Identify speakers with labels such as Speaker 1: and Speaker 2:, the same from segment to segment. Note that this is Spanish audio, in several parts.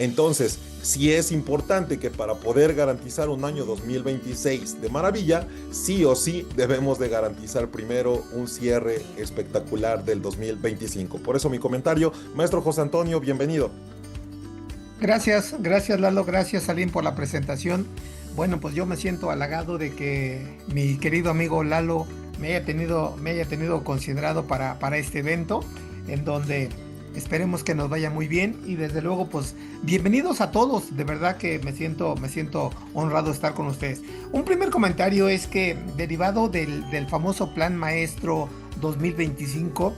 Speaker 1: Entonces, sí es importante que para poder garantizar un año 2026 de maravilla, sí o sí debemos de garantizar primero un cierre espectacular del 2025. Por eso mi comentario, maestro José Antonio, bienvenido.
Speaker 2: Gracias, gracias Lalo, gracias Salim por la presentación. Bueno, pues yo me siento halagado de que mi querido amigo Lalo me haya tenido considerado para este evento, en donde esperemos que nos vaya muy bien y desde luego, pues bienvenidos a todos. De verdad que me siento honrado de estar con ustedes. Un primer comentario es que derivado del famoso Plan Maestro 2025,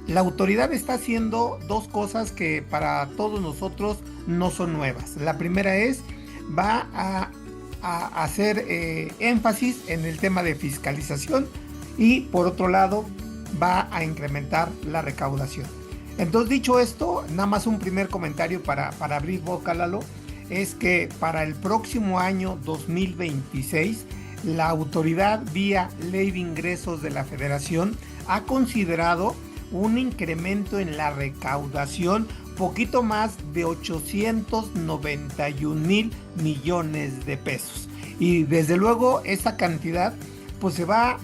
Speaker 2: la autoridad está haciendo dos cosas que para todos nosotros no son nuevas. La primera es, va a hacer énfasis en el tema de fiscalización y por otro lado va a incrementar la recaudación. Entonces, dicho esto, nada más un primer comentario para abrir boca, Lalo, es que para el próximo año 2026, la autoridad vía Ley de Ingresos de la Federación ha considerado un incremento en la recaudación poquito más de 891 mil millones de pesos. Y desde luego esa cantidad pues se va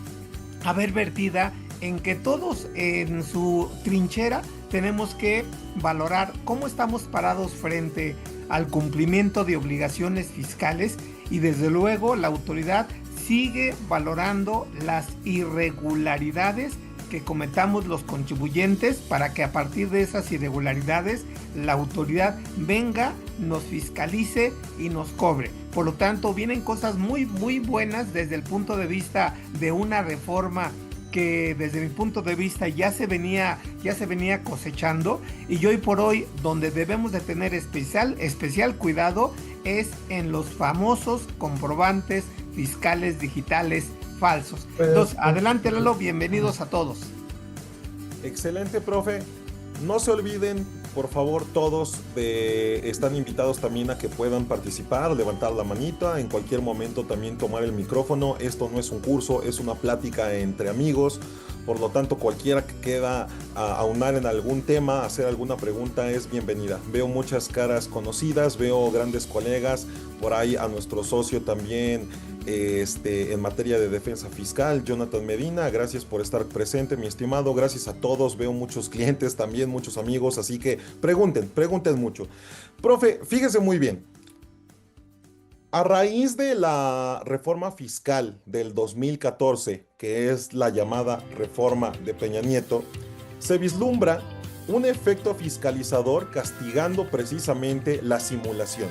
Speaker 2: a ver vertida en que todos en su trinchera tenemos que valorar cómo estamos parados frente al cumplimiento de obligaciones fiscales y desde luego la autoridad sigue valorando las irregularidades que cometamos los contribuyentes para que a partir de esas irregularidades la autoridad venga, nos fiscalice y nos cobre. Por lo tanto, vienen cosas muy, muy buenas desde el punto de vista de una reforma que desde mi punto de vista ya se venía cosechando y hoy por hoy donde debemos de tener especial cuidado es en los famosos comprobantes fiscales digitales falsos. Entonces, adelante Lalo, bienvenidos a todos.
Speaker 1: Excelente, profe. No se olviden, por favor, todos están invitados también a que puedan participar, levantar la manita, en cualquier momento también tomar el micrófono. Esto no es un curso, es una plática entre amigos. Por lo tanto, cualquiera que quiera aunar en algún tema, hacer alguna pregunta es bienvenida. Veo muchas caras conocidas, veo grandes colegas, por ahí a nuestro socio también en materia de defensa fiscal, Jonathan Medina. Gracias por estar presente, mi estimado. Gracias a todos. Veo muchos clientes también, muchos amigos, así que pregunten mucho. Profe, fíjese muy bien. A raíz de la reforma fiscal del 2014, que es la llamada reforma de Peña Nieto, se vislumbra un efecto fiscalizador castigando precisamente la simulación.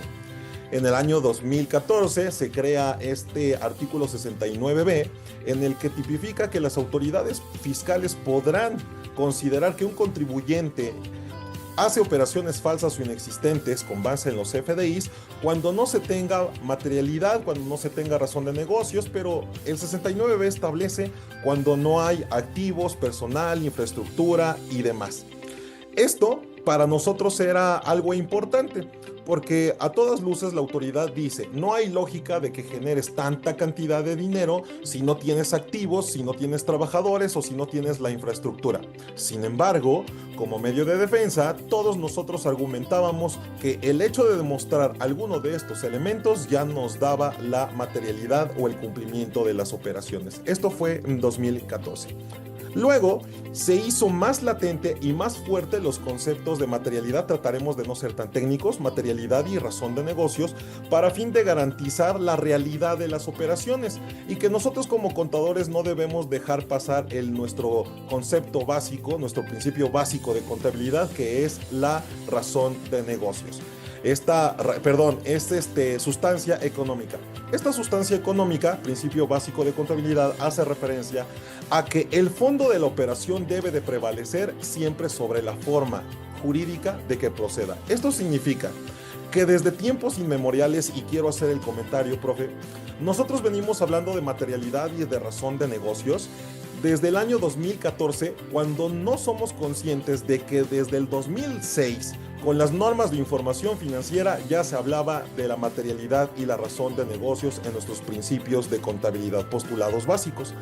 Speaker 1: En el año 2014 se crea este artículo 69B en el que tipifica que las autoridades fiscales podrán considerar que un contribuyente hace operaciones falsas o inexistentes con base en los FDIs cuando no se tenga materialidad, cuando no se tenga razón de negocios, pero el 69B establece cuando no hay activos, personal, infraestructura y demás. Esto para nosotros era algo importante, porque a todas luces la autoridad dice, no hay lógica de que generes tanta cantidad de dinero si no tienes activos, si no tienes trabajadores o si no tienes la infraestructura. Sin embargo, como medio de defensa, todos nosotros argumentábamos que el hecho de demostrar alguno de estos elementos ya nos daba la materialidad o el cumplimiento de las operaciones. Esto fue en 2014. Luego se hizo más latente y más fuerte los conceptos de materialidad. Trataremos de no ser tan técnicos, materialidad y razón de negocios, para fin de garantizar la realidad de las operaciones y que nosotros como contadores no debemos dejar pasar nuestro concepto básico, nuestro principio básico de contabilidad, que es la razón de negocios. Sustancia económica. Esta sustancia económica, principio básico de contabilidad, hace referencia a que el fondo de la operación debe de prevalecer siempre sobre la forma jurídica de que proceda. Esto significa que desde tiempos inmemoriales, y quiero hacer el comentario, profe, nosotros venimos hablando de materialidad y de razón de negocios desde el año 2014, cuando no somos conscientes de que desde el 2006, Con las normas de información financiera ya se hablaba de la materialidad y la razón de negocios en nuestros principios de contabilidad postulados básicos.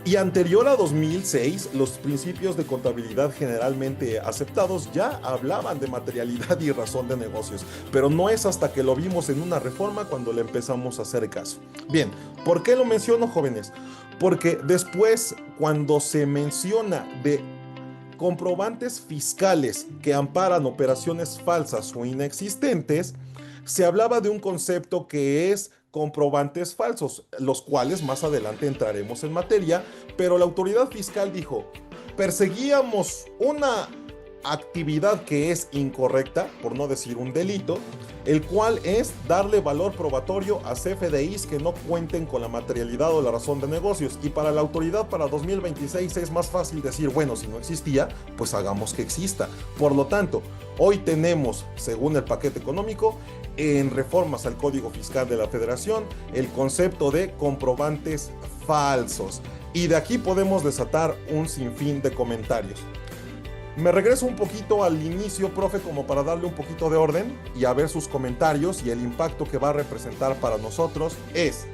Speaker 1: Y anterior a 2006, los principios de contabilidad generalmente aceptados ya hablaban de materialidad y razón de negocios, pero no es hasta que lo vimos en una reforma cuando le empezamos a hacer caso. Bien, ¿por qué lo menciono, jóvenes? Porque después, cuando se menciona de comprobantes fiscales que amparan operaciones falsas o inexistentes, se hablaba de un concepto que es comprobantes falsos, los cuales más adelante entraremos en materia, pero la autoridad fiscal dijo, perseguíamos una actividad que es incorrecta, por no decir un delito, el cual es darle valor probatorio a CFDIs que no cuenten con la materialidad o la razón de negocios. Y para la autoridad para 2026 es más fácil decir, bueno, si no existía, pues hagamos que exista. Por lo tanto, hoy tenemos, según el paquete económico, en reformas al Código Fiscal de la Federación, el concepto de comprobantes falsos. Y de aquí podemos desatar un sinfín de comentarios. Me regreso un poquito al inicio, profe, como para darle un poquito de orden y a ver sus comentarios y el impacto que va a representar para nosotros es,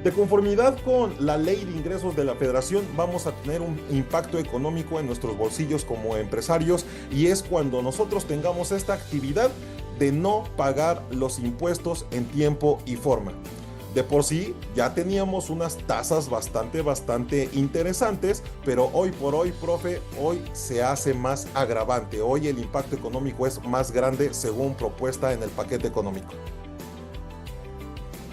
Speaker 1: de conformidad con la Ley de Ingresos de la Federación, vamos a tener un impacto económico en nuestros bolsillos como empresarios y es cuando nosotros tengamos esta actividad de no pagar los impuestos en tiempo y forma. De por sí ya teníamos unas tasas bastante interesantes, pero hoy por hoy, profe, hoy se hace más agravante. Hoy el impacto económico es más grande según propuesta en el paquete económico.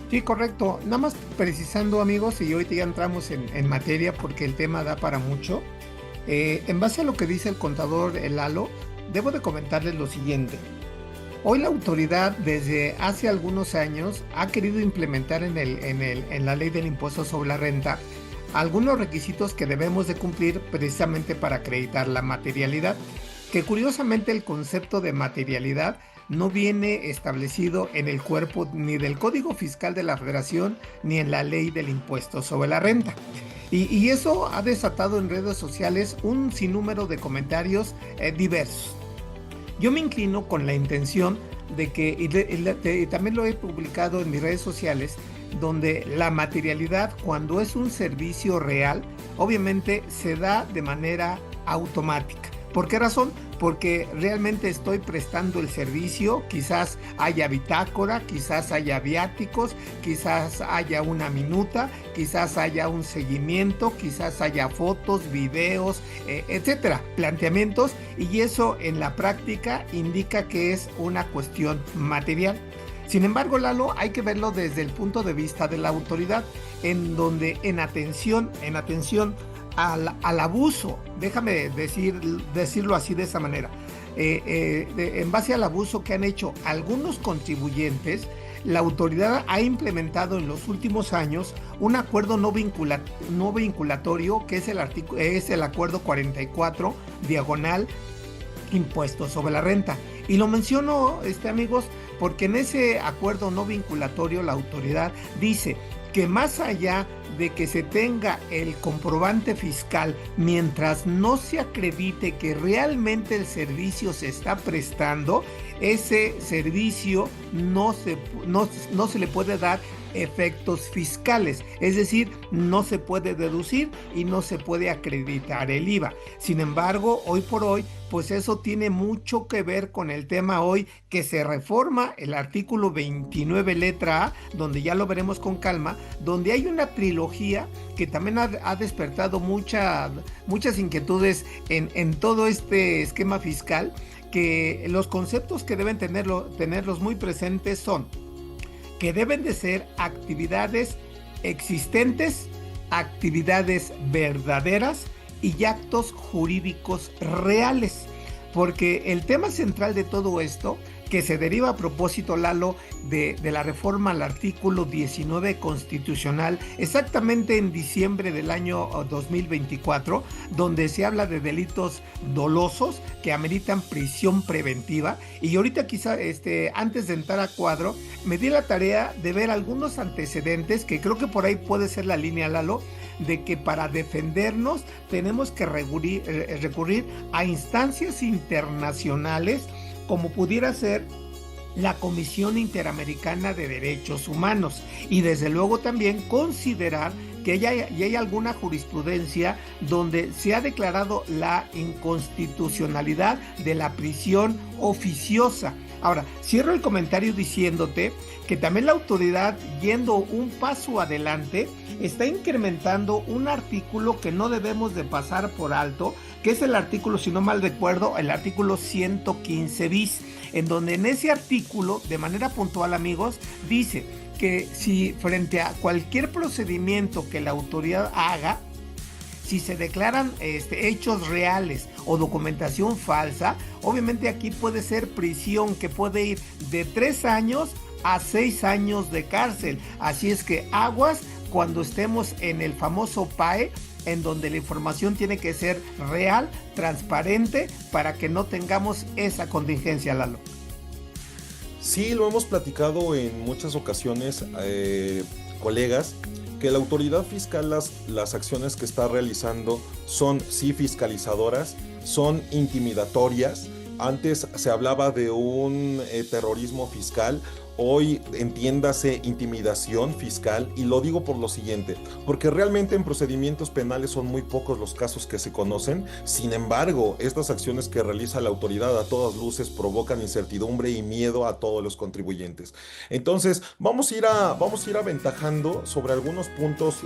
Speaker 2: Sí, correcto. Nada más precisando, amigos, y ahorita ya entramos en materia porque el tema da para mucho. En base a lo que dice el contador Lalo, debo de comentarles lo siguiente. Hoy la autoridad desde hace algunos años ha querido implementar en la ley del impuesto sobre la renta algunos requisitos que debemos de cumplir precisamente para acreditar la materialidad, que curiosamente el concepto de materialidad no viene establecido en el cuerpo ni del Código Fiscal de la Federación ni en la ley del impuesto sobre la renta. Y eso ha desatado en redes sociales un sinnúmero de comentarios diversos. Yo me inclino con la intención de que, y también lo he publicado en mis redes sociales, donde la materialidad, cuando es un servicio real, obviamente se da de manera automática. ¿Por qué razón? Porque realmente estoy prestando el servicio, quizás haya bitácora, quizás haya viáticos, quizás haya una minuta, quizás haya un seguimiento, quizás haya fotos, videos, etcétera, planteamientos, y eso en la práctica indica que es una cuestión material. Sin embargo, Lalo, hay que verlo desde el punto de vista de la autoridad, en donde en atención al abuso, déjame decirlo así de esa manera, en base al abuso que han hecho algunos contribuyentes, la autoridad ha implementado en los últimos años un acuerdo no vinculatorio que es el acuerdo 44 diagonal impuesto sobre la renta. Y lo menciono, amigos, porque en ese acuerdo no vinculatorio la autoridad dice que más allá de que se tenga el comprobante fiscal, mientras no se acredite que realmente el servicio se está prestando, ese servicio no se le puede dar efectos fiscales, es decir, no se puede deducir y no se puede acreditar el IVA. Sin embargo, hoy por hoy, pues eso tiene mucho que ver con el tema hoy que se reforma el artículo 29 letra A, donde ya lo veremos con calma, donde hay una trilogía que también ha despertado muchas inquietudes en todo este esquema fiscal, que los conceptos que deben tenerlos muy presentes son que deben de ser actividades existentes, actividades verdaderas y actos jurídicos reales. Porque el tema central de todo esto, que se deriva a propósito, Lalo, de la reforma al artículo 19 constitucional, exactamente en diciembre del año 2024, donde se habla de delitos dolosos que ameritan prisión preventiva. Y ahorita quizá, antes de entrar a cuadro, me di la tarea de ver algunos antecedentes, que creo que por ahí puede ser la línea, Lalo, de que para defendernos tenemos que recurrir a instancias internacionales como pudiera ser la Comisión Interamericana de Derechos Humanos, y desde luego también considerar que ya hay alguna jurisprudencia donde se ha declarado la inconstitucionalidad de la prisión oficiosa. Ahora, cierro el comentario diciéndote que también la autoridad, yendo un paso adelante, está incrementando un artículo que no debemos de pasar por alto, que es el artículo, si no mal recuerdo, el artículo 115 bis, en donde en ese artículo, de manera puntual, amigos, dice que si frente a cualquier procedimiento que la autoridad haga, si se declaran hechos reales o documentación falsa, obviamente aquí puede ser prisión que puede ir de 3 años a 6 años de cárcel. Así es que aguas cuando estemos en el famoso PAE, en donde la información tiene que ser real, transparente, para que no tengamos esa contingencia, Lalo.
Speaker 1: Sí, lo hemos platicado en muchas ocasiones, colegas, que la autoridad fiscal, las acciones que está realizando son sí fiscalizadoras, son intimidatorias. Antes se hablaba de un terrorismo fiscal. Hoy entiéndase intimidación fiscal, y lo digo por lo siguiente, porque realmente en procedimientos penales son muy pocos los casos que se conocen. Sin embargo, estas acciones que realiza la autoridad a todas luces provocan incertidumbre y miedo a todos los contribuyentes. Entonces, vamos a ir aventajando sobre algunos puntos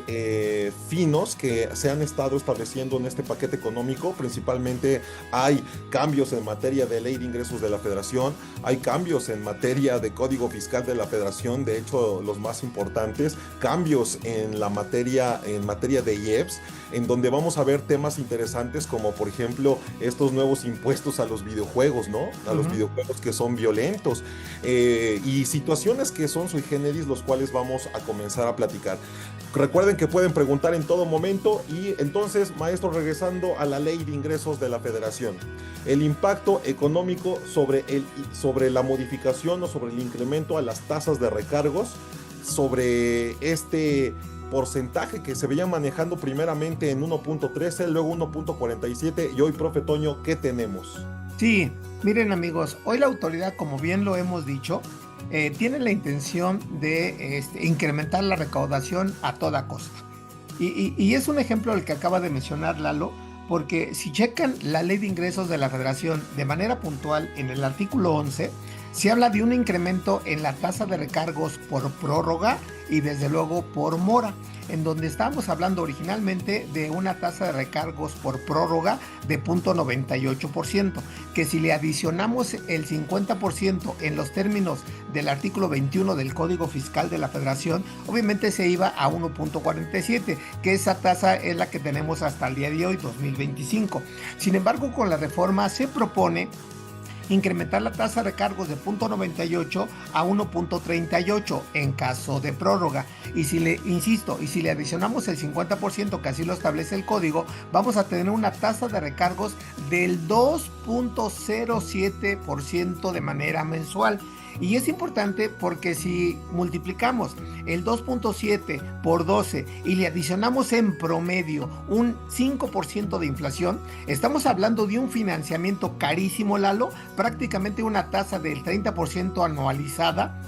Speaker 1: finos que se han estado estableciendo en este paquete económico. Principalmente hay cambios en materia de ley de ingresos de la Federación, hay cambios en materia de código fiscal de la Federación, de hecho los más importantes, cambios en materia de IEPS, en donde vamos a ver temas interesantes como por ejemplo estos nuevos impuestos a los videojuegos, ¿no? A los videojuegos que son violentos, y situaciones que son sui generis, los cuales vamos a comenzar a platicar. Recuerden que pueden preguntar en todo momento. Y entonces, maestro, regresando a la ley de ingresos de la Federación, el impacto económico sobre la modificación o sobre el incremento a las tasas de recargos, sobre este porcentaje que se veía manejando primeramente en 1.13, luego 1.47, y hoy, profe Toño, ¿qué tenemos?
Speaker 2: Sí, miren, amigos, hoy la autoridad, como bien lo hemos dicho, tiene la intención de incrementar la recaudación a toda costa. Y es un ejemplo el que acaba de mencionar Lalo, porque si checan la ley de ingresos de la Federación de manera puntual, en el artículo 11, se habla de un incremento en la tasa de recargos por prórroga y desde luego por mora, en donde estábamos hablando originalmente de una tasa de recargos por prórroga de 0.98%, que si le adicionamos el 50% en los términos del artículo 21 del Código Fiscal de la Federación, obviamente se iba a 1.47, que esa tasa es la que tenemos hasta el día de hoy, 2025. Sin embargo, con la reforma se propone incrementar la tasa de recargos de 0.98 a 1.38 en caso de prórroga. Y si le adicionamos el 50%, que así lo establece el código, vamos a tener una tasa de recargos del 2.07% de manera mensual. Y es importante porque si multiplicamos el 2.7 por 12 y le adicionamos en promedio un 5% de inflación, estamos hablando de un financiamiento carísimo, Lalo, prácticamente una tasa del 30% anualizada,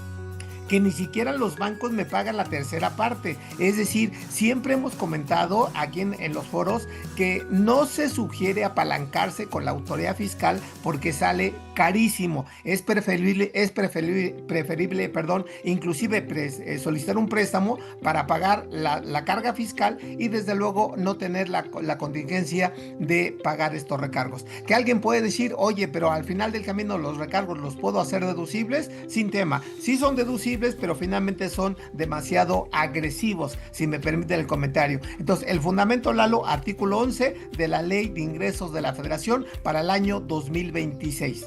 Speaker 2: que ni siquiera los bancos me pagan la tercera parte. Es decir, siempre hemos comentado aquí en los foros que no se sugiere apalancarse con la autoridad fiscal porque sale carísimo. Es preferible, inclusive solicitar un préstamo para pagar la carga fiscal y desde luego no tener la contingencia de pagar estos recargos. Que alguien puede decir, oye, pero al final del camino los recargos los puedo hacer deducibles, sin tema. Sí son deducibles, pero finalmente son demasiado agresivos, si me permiten el comentario. Entonces, el fundamento, Lalo, artículo 11 de la Ley de Ingresos de la Federación para el año 2026.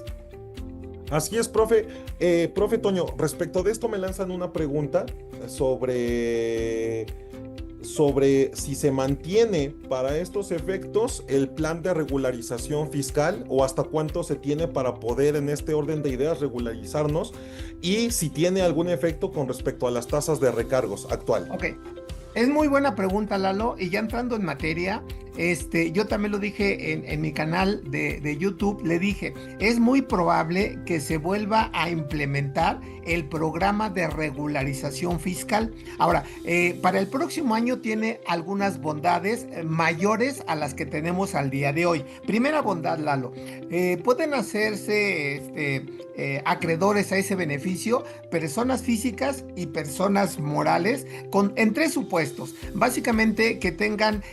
Speaker 1: Así es, profe. Profe Toño, respecto de esto me lanzan una pregunta sobre si se mantiene para estos efectos el plan de regularización fiscal, o hasta cuánto se tiene para poder, en este orden de ideas, regularizarnos, y si tiene algún efecto con respecto a las tasas de recargos actual.
Speaker 2: Ok. Es muy buena pregunta, Lalo, y ya entrando en materia, yo también lo dije en mi canal de YouTube, le dije, es muy probable que se vuelva a implementar el programa de regularización fiscal. Ahora, para el próximo año tiene algunas bondades mayores a las que tenemos al día de hoy. Primera bondad, Lalo, pueden hacerse acreedores a ese beneficio personas físicas y personas morales en tres supuestos. Básicamente que tengan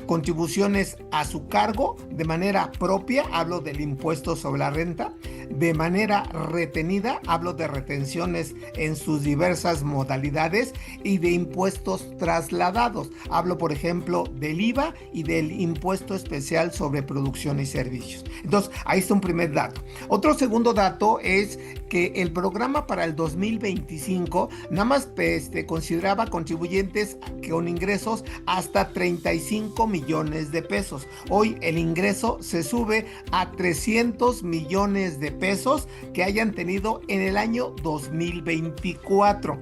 Speaker 2: contribuciones a su cargo de manera propia, hablo del impuesto sobre la renta, de manera retenida, hablo de retenciones en sus diversas modalidades, y de impuestos trasladados, hablo por ejemplo del IVA y del impuesto especial sobre producción y servicios. Entonces, ahí está un primer dato. Otro segundo dato es que el programa para el 2025 nada más consideraba contribuyentes con ingresos hasta 35 millones de pesos. Hoy el ingreso se sube a 300 millones de pesos que hayan tenido en el año 2024.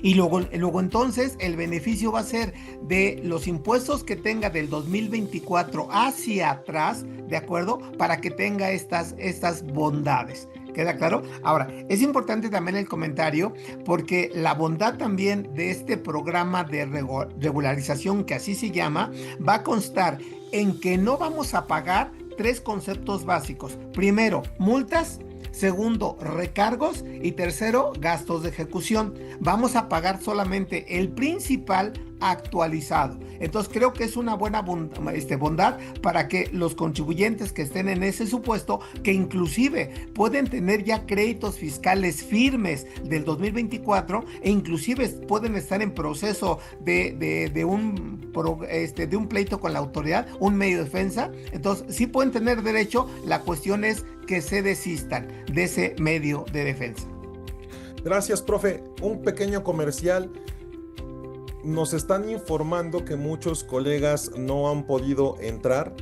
Speaker 2: Y luego entonces el beneficio va a ser de los impuestos que tenga del 2024 hacia atrás, ¿de acuerdo? Para que tenga estas bondades. ¿Queda claro? Ahora, es importante también el comentario porque la bondad también de este programa de regularización, que así se llama, va a constar en que no vamos a pagar tres conceptos básicos. Primero, multas. Segundo, recargos. Y tercero, gastos de ejecución. Vamos a pagar solamente el principal actualizado. Entonces creo que es una buena bondad para que los contribuyentes que estén en ese supuesto, que inclusive pueden tener ya créditos fiscales firmes del 2024 e inclusive pueden estar en proceso de un pleito con la autoridad, un medio de defensa, entonces sí pueden tener derecho. La cuestión es que se desistan de ese medio de defensa.
Speaker 1: Gracias, profe. Un pequeño comercial. Nos están informando que muchos colegas no han podido entrar.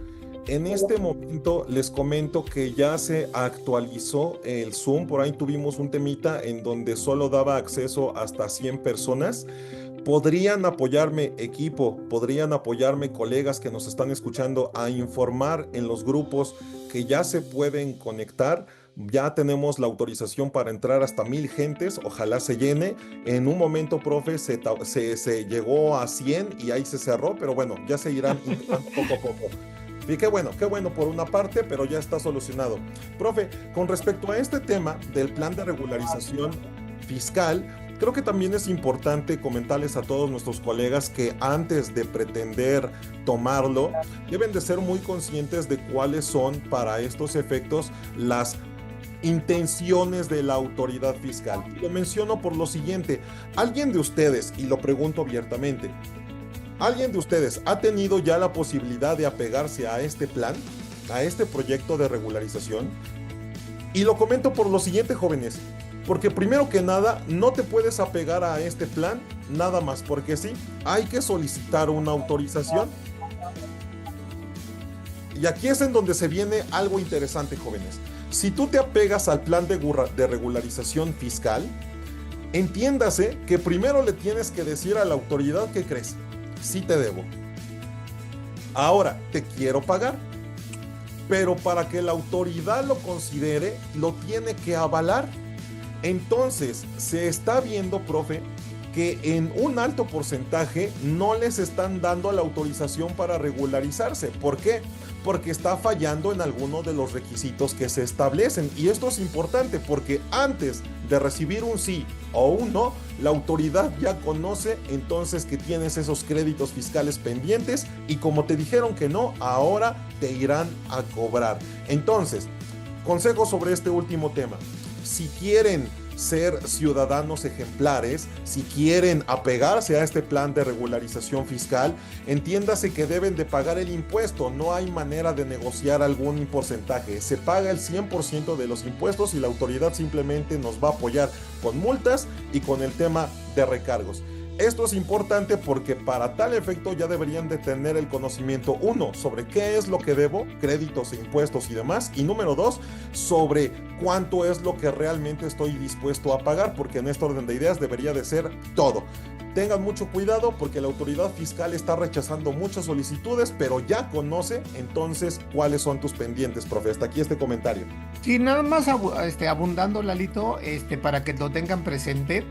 Speaker 1: En este momento les comento que ya se actualizó el Zoom. Por ahí tuvimos un temita en donde solo daba acceso hasta 100 personas. Podrían apoyarme, equipo, podrían apoyarme colegas que nos están escuchando a informar en los grupos que ya se pueden conectar. Ya tenemos la autorización para entrar hasta 1000 gentes, ojalá se llene. En un momento, profe, se llegó a 100 y ahí se cerró, pero bueno, ya se irán poco a poco. Y qué bueno por una parte, pero ya está solucionado. Profe, con respecto a este tema del plan de regularización fiscal, creo que también es importante comentarles a todos nuestros colegas que antes de pretender tomarlo, deben de ser muy conscientes de cuáles son para estos efectos las intenciones de la autoridad fiscal. Y lo menciono por lo siguiente: ¿alguien de ustedes, y lo pregunto abiertamente, alguien de ustedes ha tenido ya la posibilidad de apegarse a este plan, a este proyecto de regularización? Y lo comento por lo siguiente, jóvenes, porque primero que nada, no te puedes apegar a este plan nada más porque sí, hay que solicitar una autorización. Y aquí es en donde se viene algo interesante, jóvenes. Si tú te apegas al plan de regularización fiscal, entiéndase que primero le tienes que decir a la autoridad: ¿qué crees? Sí te debo. Ahora te quiero pagar. Pero para que la autoridad lo considere, lo tiene que avalar. Entonces, se está viendo, profe, que en un alto porcentaje no les están dando la autorización para regularizarse. ¿Por qué? Porque está fallando en alguno de los requisitos que se establecen. Y esto es importante porque antes de recibir un sí o un no, la autoridad ya conoce entonces que tienes esos créditos fiscales pendientes y como te dijeron que no, ahora te irán a cobrar. Entonces, consejo sobre este último tema. Si quieren ser ciudadanos ejemplares, si quieren apegarse a este plan de regularización fiscal, entiéndase que deben de pagar el impuesto. No hay manera de negociar algún porcentaje. Se paga el 100% de los impuestos y la autoridad simplemente nos va a apoyar con multas y con el tema de recargos. Esto es importante porque para tal efecto ya deberían de tener el conocimiento, uno, sobre qué es lo que debo, créditos e impuestos y demás, y número dos, sobre cuánto es lo que realmente estoy dispuesto a pagar, porque en este orden de ideas debería de ser todo. tengan mucho cuidado porque la autoridad fiscal está rechazando muchas solicitudes, pero ya conoce entonces cuáles son tus pendientes, profe. Hasta aquí este comentario.
Speaker 2: Sí, nada más abundando, Lalito, para que lo tengan presente,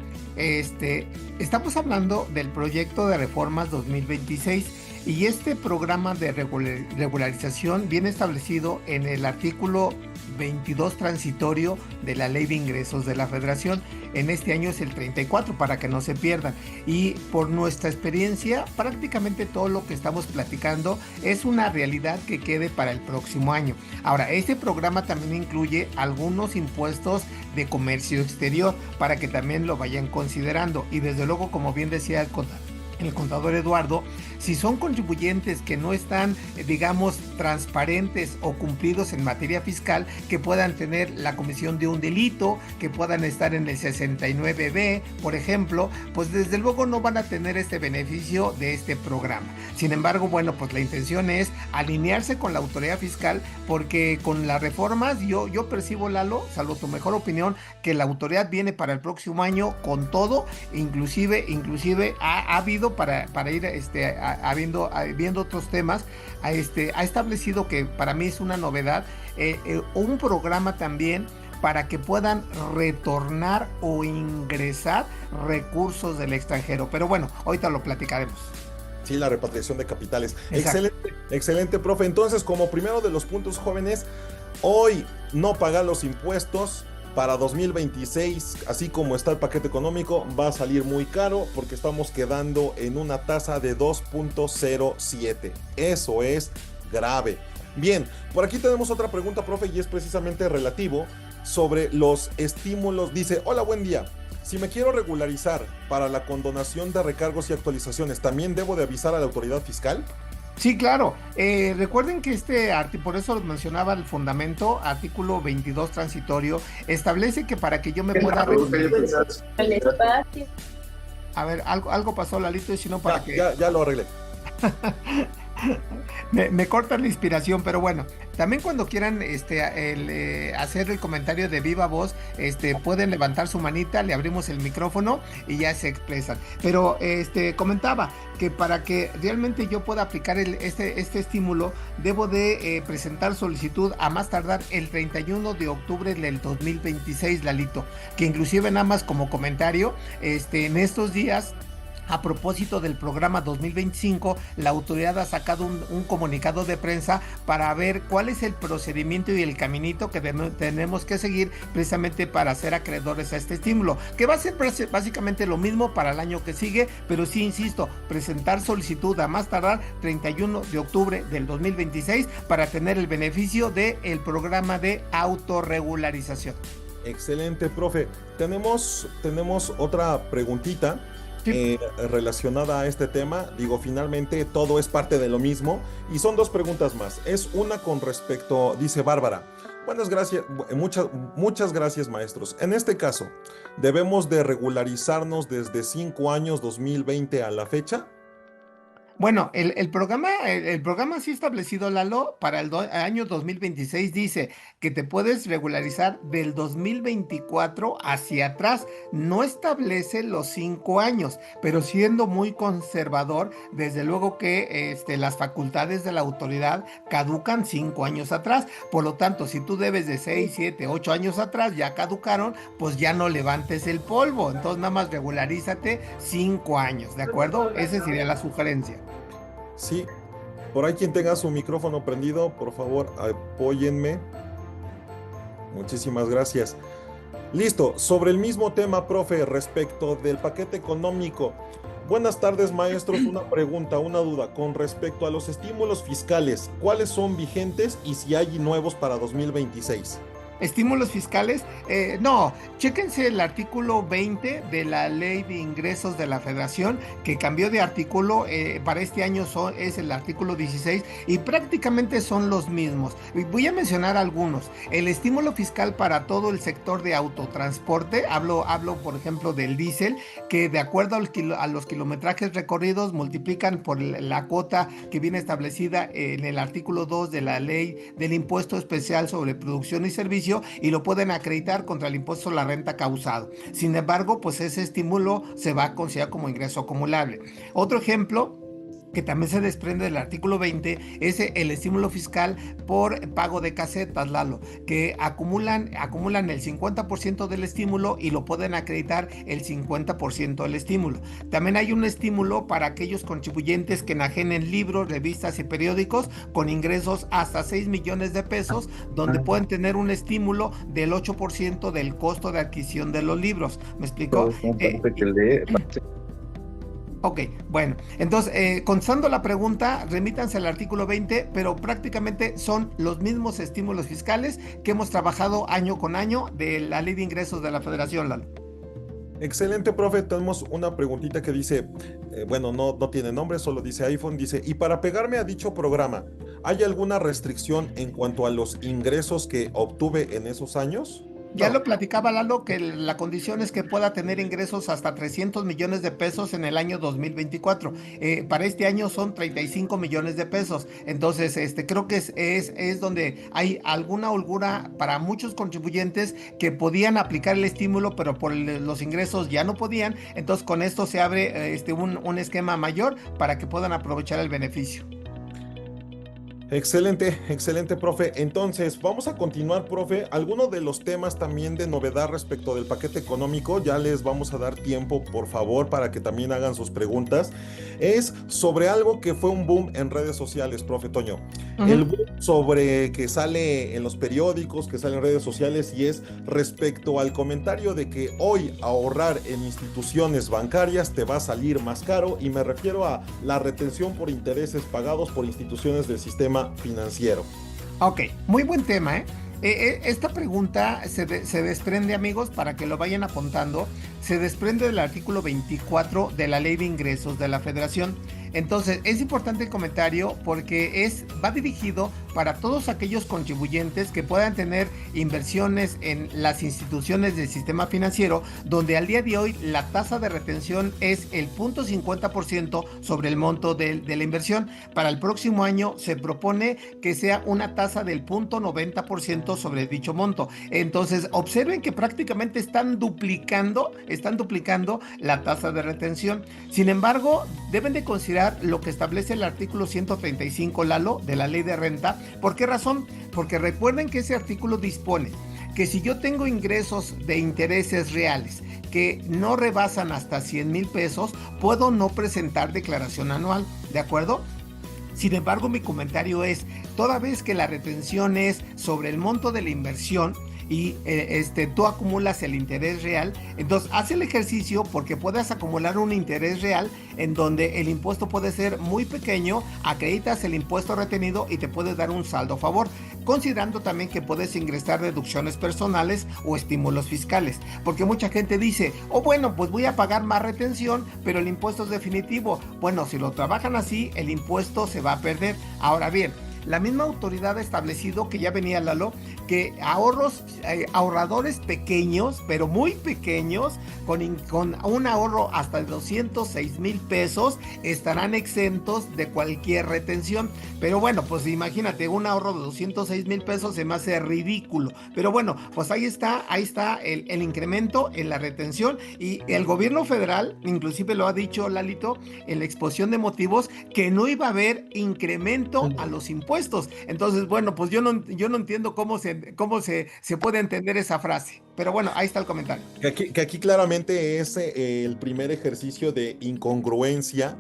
Speaker 2: estamos hablando del proyecto de reformas 2026 y este programa de regularización viene establecido en el artículo 22 transitorio de la Ley de Ingresos de la Federación. En este año es el 34 para que no se pierdan. Y por nuestra experiencia, prácticamente todo lo que estamos platicando es una realidad que quede para el próximo año. Ahora, este programa también incluye algunos impuestos de comercio exterior para que también lo vayan considerando. Y desde luego, como bien decía el contador Eduardo, si son contribuyentes que no están, digamos, transparentes o cumplidos en materia fiscal, que puedan tener la comisión de un delito, que puedan estar en el 69B, por ejemplo, pues desde luego no van a tener este beneficio de este programa. Sin embargo, bueno, pues la intención es alinearse con la autoridad fiscal, porque con las reformas yo percibo, Lalo, salvo tu mejor opinión, que la autoridad viene para el próximo año con todo, inclusive ha habido para ir viendo otros temas, ha establecido, que para mí es una novedad, un programa también para que puedan retornar o ingresar recursos del extranjero. Pero bueno, ahorita lo platicaremos.
Speaker 1: Sí, la repatriación de capitales.
Speaker 2: Exacto.
Speaker 1: Excelente, profe. Entonces, como primero de los puntos, jóvenes, hoy no pagar los impuestos para 2026, así como está el paquete económico, va a salir muy caro porque estamos quedando en una tasa de 2.07. Eso es grave. Bien, por aquí tenemos otra pregunta, profe, y es precisamente relativo sobre los estímulos. Dice, hola, buen día. Si me quiero regularizar para la condonación de recargos y actualizaciones, ¿también debo de avisar a la autoridad fiscal?
Speaker 2: Sí, claro. Recuerden que por eso mencionaba el fundamento, artículo 22 transitorio, establece que para que yo me pueda... A ver, algo pasó, Lalito, y si no, para que...
Speaker 1: Ya lo arreglé.
Speaker 2: Me corta la inspiración, pero bueno, también cuando quieran hacer el comentario de viva voz, pueden levantar su manita, le abrimos el micrófono y ya se expresan. Pero comentaba que para que realmente yo pueda aplicar este estímulo, debo de presentar solicitud a más tardar el 31 de octubre del 2026, Lalito, que inclusive nada más como comentario, en estos días, a propósito del programa 2025, la autoridad ha sacado un comunicado de prensa para ver cuál es el procedimiento y el caminito que tenemos que seguir precisamente para ser acreedores a este estímulo, que va a ser básicamente lo mismo para el año que sigue, pero sí, insisto, presentar solicitud a más tardar 31 de octubre del 2026 para tener el beneficio del programa de autorregularización.
Speaker 1: Excelente, profe. Tenemos otra preguntita.
Speaker 2: Sí.
Speaker 1: Relacionada a este tema. Digo, finalmente todo es parte de lo mismo y son dos preguntas más. Es una con respecto, dice Bárbara, buenas gracias, muchas gracias, maestros. En este caso, ¿debemos de regularizarnos desde 5 años 2020 a la fecha?
Speaker 2: Bueno, el programa sí establecido, Lalo, para el año 2026 dice que te puedes regularizar del 2024 hacia atrás. No establece los 5 años, pero siendo muy conservador, desde luego que las facultades de la autoridad caducan 5 años atrás. Por lo tanto, si tú debes de 6, 7, 8 años atrás, ya caducaron, pues ya no levantes el polvo. Entonces nada más regularízate 5 años, ¿de acuerdo? Esa sería la sugerencia.
Speaker 1: Sí, por ahí quien tenga su micrófono prendido, por favor, apóyenme. Muchísimas gracias. Listo, sobre el mismo tema, profe, respecto del paquete económico. Buenas tardes, maestros. Una pregunta, una duda con respecto a los estímulos fiscales. ¿Cuáles son vigentes y si hay nuevos para 2026?
Speaker 2: Estímulos fiscales, no, chéquense el artículo 20 de la Ley de Ingresos de la Federación, que cambió de artículo, para este año es el artículo 16 y prácticamente son los mismos. Voy a mencionar algunos. El estímulo fiscal para todo el sector de autotransporte, hablo por ejemplo del diésel, que de acuerdo a los kilometrajes recorridos multiplican por la cuota que viene establecida en el artículo 2 de la Ley del Impuesto Especial sobre Producción y Servicios, beneficio y lo pueden acreditar contra el impuesto a la renta causado. Sin embargo, pues ese estímulo se va a considerar como ingreso acumulable. Otro ejemplo que también se desprende del artículo 20 es el estímulo fiscal por pago de casetas, Lalo, que acumulan el 50% del estímulo y lo pueden acreditar el 50% del estímulo. También hay un estímulo para aquellos contribuyentes que enajenen libros, revistas y periódicos con ingresos hasta 6 millones de pesos, donde pueden tener un estímulo del 8% del costo de adquisición de los libros. ¿Me explico? Ok, bueno, entonces, contestando la pregunta, remítanse al artículo 20, pero prácticamente son los mismos estímulos fiscales que hemos trabajado año con año de la Ley de Ingresos de la Federación, Lalo.
Speaker 1: Excelente, profe. Tenemos una preguntita que dice, bueno, no tiene nombre, solo dice iPhone, dice, y para pegarme a dicho programa, ¿hay alguna restricción en cuanto a los ingresos que obtuve en esos años?
Speaker 2: Ya lo platicaba Lalo, que la condición es que pueda tener ingresos hasta 300 millones de pesos en el año 2024. Para este año son 35 millones de pesos. Entonces, creo que es donde hay alguna holgura para muchos contribuyentes que podían aplicar el estímulo, pero por los ingresos ya no podían. Entonces, con esto se abre un esquema mayor para que puedan aprovechar el beneficio.
Speaker 1: Excelente, excelente, profe. Entonces, vamos a continuar, profe. Algunos de los temas también de novedad respecto del paquete económico, ya les vamos a dar tiempo, por favor, para que también hagan sus preguntas. Es sobre algo que fue un boom en redes sociales, profe Toño. El boom sobre que sale en los periódicos, que sale en redes sociales, y es respecto al comentario de que hoy ahorrar en instituciones bancarias te va a salir más caro, y me refiero a la retención por intereses pagados por instituciones del sistema financiero.
Speaker 2: Ok, muy buen tema, ¿eh? Esta pregunta se desprende, amigos, para que lo vayan apuntando, se desprende del artículo 24 de la Ley de Ingresos de la Federación. Entonces, es importante el comentario porque va dirigido para todos aquellos contribuyentes que puedan tener inversiones en las instituciones del sistema financiero, donde al día de hoy la tasa de retención es el 0.50% sobre el monto de la inversión. Para el próximo año se propone que sea una tasa del 0.90% sobre dicho monto. Entonces, observen que prácticamente están duplicando la tasa de retención. Sin embargo, deben de considerar lo que establece el artículo 135, Lalo, de la Ley de Renta. ¿Por qué razón? Porque recuerden que ese artículo dispone que si yo tengo ingresos de intereses reales que no rebasan hasta 100,000 pesos, puedo no presentar declaración anual, ¿de acuerdo? Sin embargo, mi comentario es, toda vez que la retención es sobre el monto de la inversión, y tú acumulas el interés real, entonces haz el ejercicio porque puedes acumular un interés real en donde el impuesto puede ser muy pequeño, acreditas el impuesto retenido y te puede dar un saldo a favor, considerando también que puedes ingresar deducciones personales o estímulos fiscales, porque mucha gente dice, bueno, pues voy a pagar más retención, pero el impuesto es definitivo. Bueno, si lo trabajan así, el impuesto se va a perder. Ahora bien, la misma autoridad ha establecido, que ya venía Lalo, que ahorradores pequeños, pero muy pequeños, con un ahorro hasta de 206,000 pesos, estarán exentos de cualquier retención. Pero bueno, pues imagínate, un ahorro de 206,000 pesos se me hace ridículo. Pero bueno, pues ahí está el incremento en la retención, y el gobierno federal, inclusive lo ha dicho Lalito, en la exposición de motivos, que no iba a haber incremento a los impuestos. Entonces, bueno, pues yo no entiendo cómo se puede entender esa frase. Pero bueno, ahí está el comentario.
Speaker 1: Que aquí claramente es el primer ejercicio de incongruencia,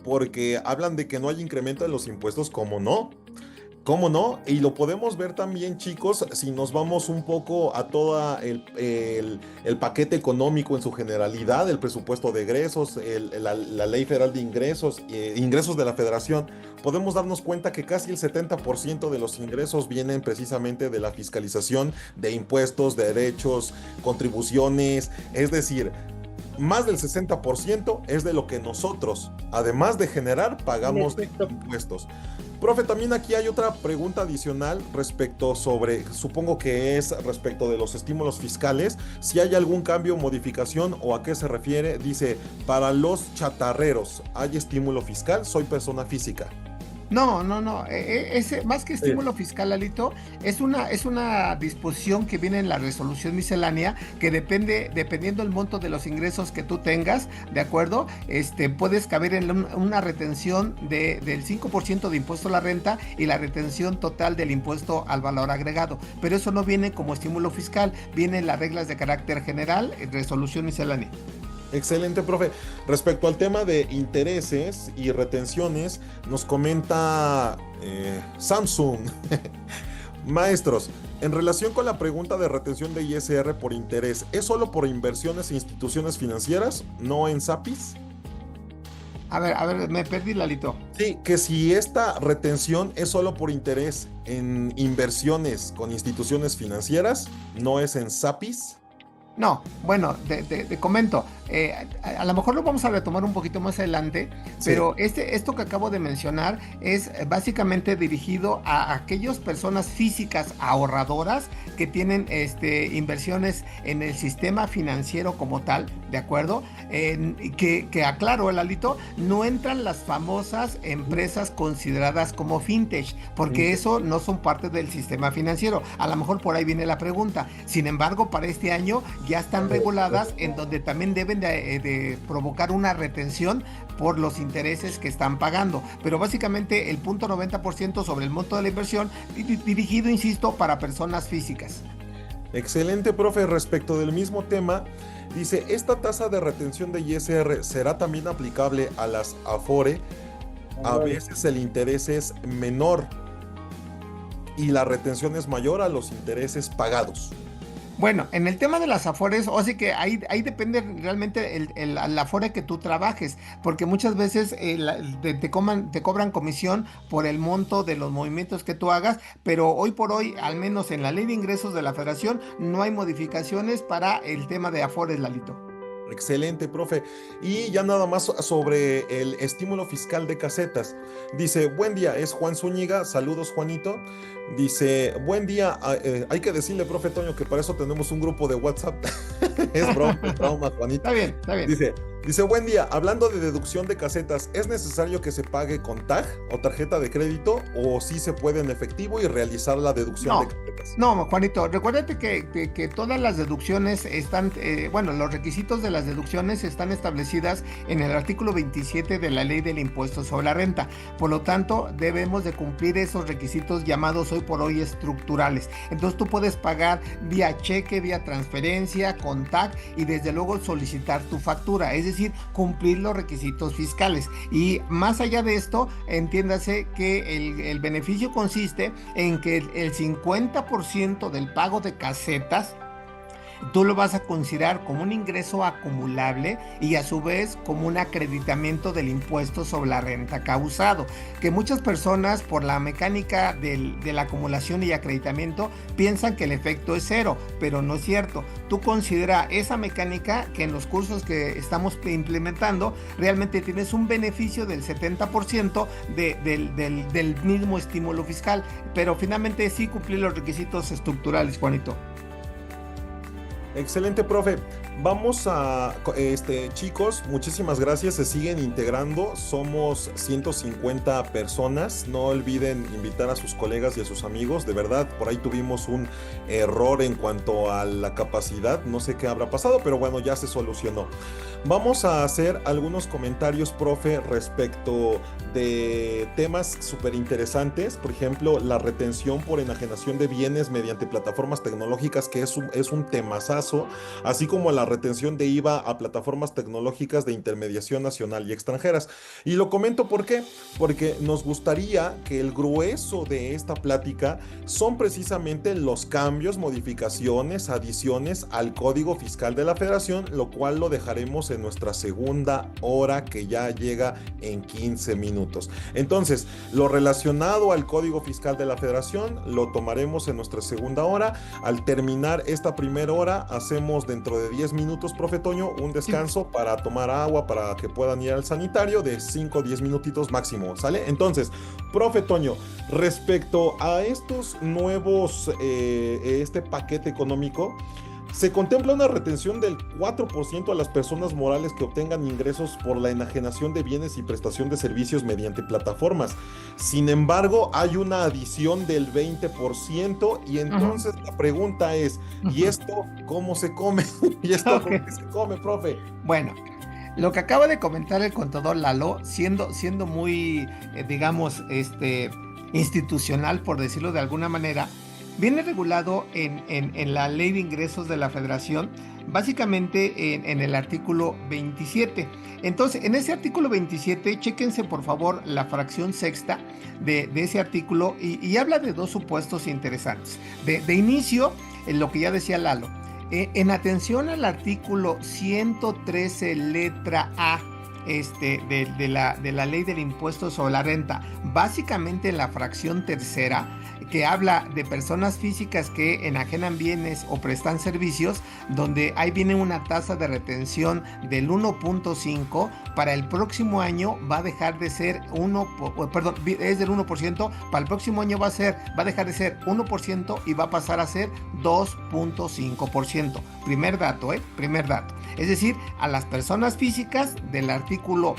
Speaker 1: porque hablan de que no hay incremento en los impuestos, ¿cómo no? ¿Cómo no? Y lo podemos ver también, chicos, si nos vamos un poco a todo el paquete económico en su generalidad, el presupuesto de egresos, la Ley Federal de Ingresos, ingresos de la Federación, podemos darnos cuenta que casi el 70% de los ingresos vienen precisamente de la fiscalización de impuestos, de derechos, contribuciones, es decir, más del 60% es de lo que nosotros, además de generar, pagamos de impuestos. Profe, también aquí hay otra pregunta adicional respecto sobre, supongo que es respecto de los estímulos fiscales, si hay algún cambio o modificación o a qué se refiere. Dice, para los chatarreros, ¿hay estímulo fiscal? Soy persona física.
Speaker 2: No, no, no. Más que
Speaker 1: Sí.
Speaker 2: estímulo fiscal, Alito, es una disposición que viene en la resolución miscelánea que dependiendo del monto de los ingresos que tú tengas, ¿de acuerdo? Puedes caber en una retención del 5% de impuesto a la renta y la retención total del impuesto al valor agregado. Pero eso no viene como estímulo fiscal, viene en las reglas de carácter general, resolución miscelánea.
Speaker 1: Excelente, profe. Respecto al tema de intereses y retenciones, nos comenta Samsung. Maestros, en relación con la pregunta de retención de ISR por interés, ¿es solo por inversiones e instituciones financieras, no en SAPIs?
Speaker 2: A ver, me perdí, Lalito.
Speaker 1: Sí, que si esta retención es solo por interés en inversiones con instituciones financieras, no es en SAPIs.
Speaker 2: No, bueno, te comento, a lo mejor lo vamos a retomar un poquito más adelante,
Speaker 1: Sí.
Speaker 2: pero esto que acabo de mencionar es básicamente dirigido a aquellas personas físicas ahorradoras que tienen inversiones en el sistema financiero como tal, ¿de acuerdo? Que aclaro, el Alito, no entran las famosas empresas consideradas como fintech, porque eso no son parte del sistema financiero. A lo mejor por ahí viene la pregunta. Sin embargo, para este año ya están reguladas en donde también deben de provocar una retención por los intereses que están pagando. Pero básicamente el punto 90% sobre el monto de la inversión dirigido, insisto, para personas físicas.
Speaker 1: Excelente, profe. Respecto del mismo tema, dice, ¿esta tasa de retención de ISR será también aplicable a las Afore? A veces el interés es menor y la retención es mayor a los intereses pagados.
Speaker 2: Bueno, en el tema de las afores, o sí que ahí depende realmente la afore que tú trabajes, porque muchas veces te cobran comisión por el monto de los movimientos que tú hagas, pero hoy por hoy, al menos en la ley de ingresos de la federación, no hay modificaciones para el tema de afores, Lalito.
Speaker 1: Excelente, profe. Y ya nada más sobre el estímulo fiscal de casetas. Dice, buen día, es Juan Zúñiga. Saludos, Juanito. Dice, buen día. Hay que decirle, profe Toño, que para eso tenemos un grupo de WhatsApp. Es broma, Juanito.
Speaker 2: Está bien, está bien.
Speaker 1: Dice, buen día. Hablando de deducción de casetas, ¿es necesario que se pague con TAG o tarjeta de crédito o sí se puede en efectivo y realizar la deducción de
Speaker 2: No,
Speaker 1: casetas?
Speaker 2: no, Juanito, recuérdate que todas las deducciones están, bueno, los requisitos de las deducciones están establecidas en el artículo 27 de la ley del impuesto sobre la renta. Por lo tanto, debemos de cumplir esos requisitos llamados hoy por hoy estructurales. Entonces tú puedes pagar vía cheque, vía transferencia, con TAC y desde luego solicitar tu factura, es decir, cumplir los requisitos fiscales. Y más allá de esto, entiéndase que el beneficio consiste en que el 50% del pago de casetas tú lo vas a considerar como un ingreso acumulable y a su vez como un acreditamiento del impuesto sobre la renta causado, que muchas personas por la mecánica de la acumulación y acreditamiento piensan que el efecto es cero, pero no es cierto. Tú considera esa mecánica que en los cursos que estamos implementando realmente tienes un beneficio del 70% del mismo estímulo fiscal, pero finalmente sí cumplir los requisitos estructurales, Juanito.
Speaker 1: Excelente, profe. Vamos a, chicos, muchísimas gracias. Se siguen integrando. Somos 150 personas. No olviden invitar a sus colegas y a sus amigos. De verdad, por ahí tuvimos un error en cuanto a la capacidad. No sé qué habrá pasado, pero bueno, ya se solucionó. Vamos a hacer algunos comentarios, profe, respecto de temas súper interesantes. Por ejemplo, la retención por enajenación de bienes mediante plataformas tecnológicas, que es un temazazo, así como la retención de IVA a plataformas tecnológicas de intermediación nacional y extranjeras. Y lo comento ¿por qué? Porque nos gustaría que el grueso de esta plática son precisamente los cambios, modificaciones, adiciones al Código Fiscal de la Federación, lo cual lo dejaremos en nuestra segunda hora que ya llega en 15 minutos. Entonces, lo relacionado al Código Fiscal de la Federación lo tomaremos en nuestra segunda hora. Al terminar esta primera hora, hacemos dentro de 10 minutos, profe Toño, un descanso para tomar agua, para que puedan ir al sanitario de 5 o 10 minutitos máximo, ¿sale? Entonces, profe Toño, respecto a estos nuevos, este paquete económico, Se contempla una retención del 4% a las personas morales que obtengan ingresos por la enajenación de bienes y prestación de servicios mediante plataformas. Sin embargo, hay una adición del 20% y
Speaker 2: Ujú,
Speaker 1: entonces la pregunta es, ¿y
Speaker 2: ujú.
Speaker 1: esto cómo se come? ¿Y esto
Speaker 2: Ok.
Speaker 1: con qué se come, profe?
Speaker 2: Bueno, lo que acaba de comentar el contador Lalo, siendo muy, digamos, institucional, por decirlo de alguna manera, viene regulado en la Ley de Ingresos de la Federación, básicamente en el artículo 27. Entonces, en ese artículo 27, chéquense por favor la fracción sexta de ese artículo y habla de dos supuestos interesantes. De inicio, en lo que ya decía Lalo. En atención al artículo 113, letra A, de la ley del impuesto sobre la renta, básicamente en la fracción tercera, que habla de personas físicas que enajenan bienes o prestan servicios, donde ahí viene una tasa de retención del 1.5, para el próximo año va a dejar de ser perdón, es del 1%, para el próximo año va a dejar de ser 1% y va a pasar a ser 2.5%. Primer dato, primer dato. Es decir, a las personas físicas del artículo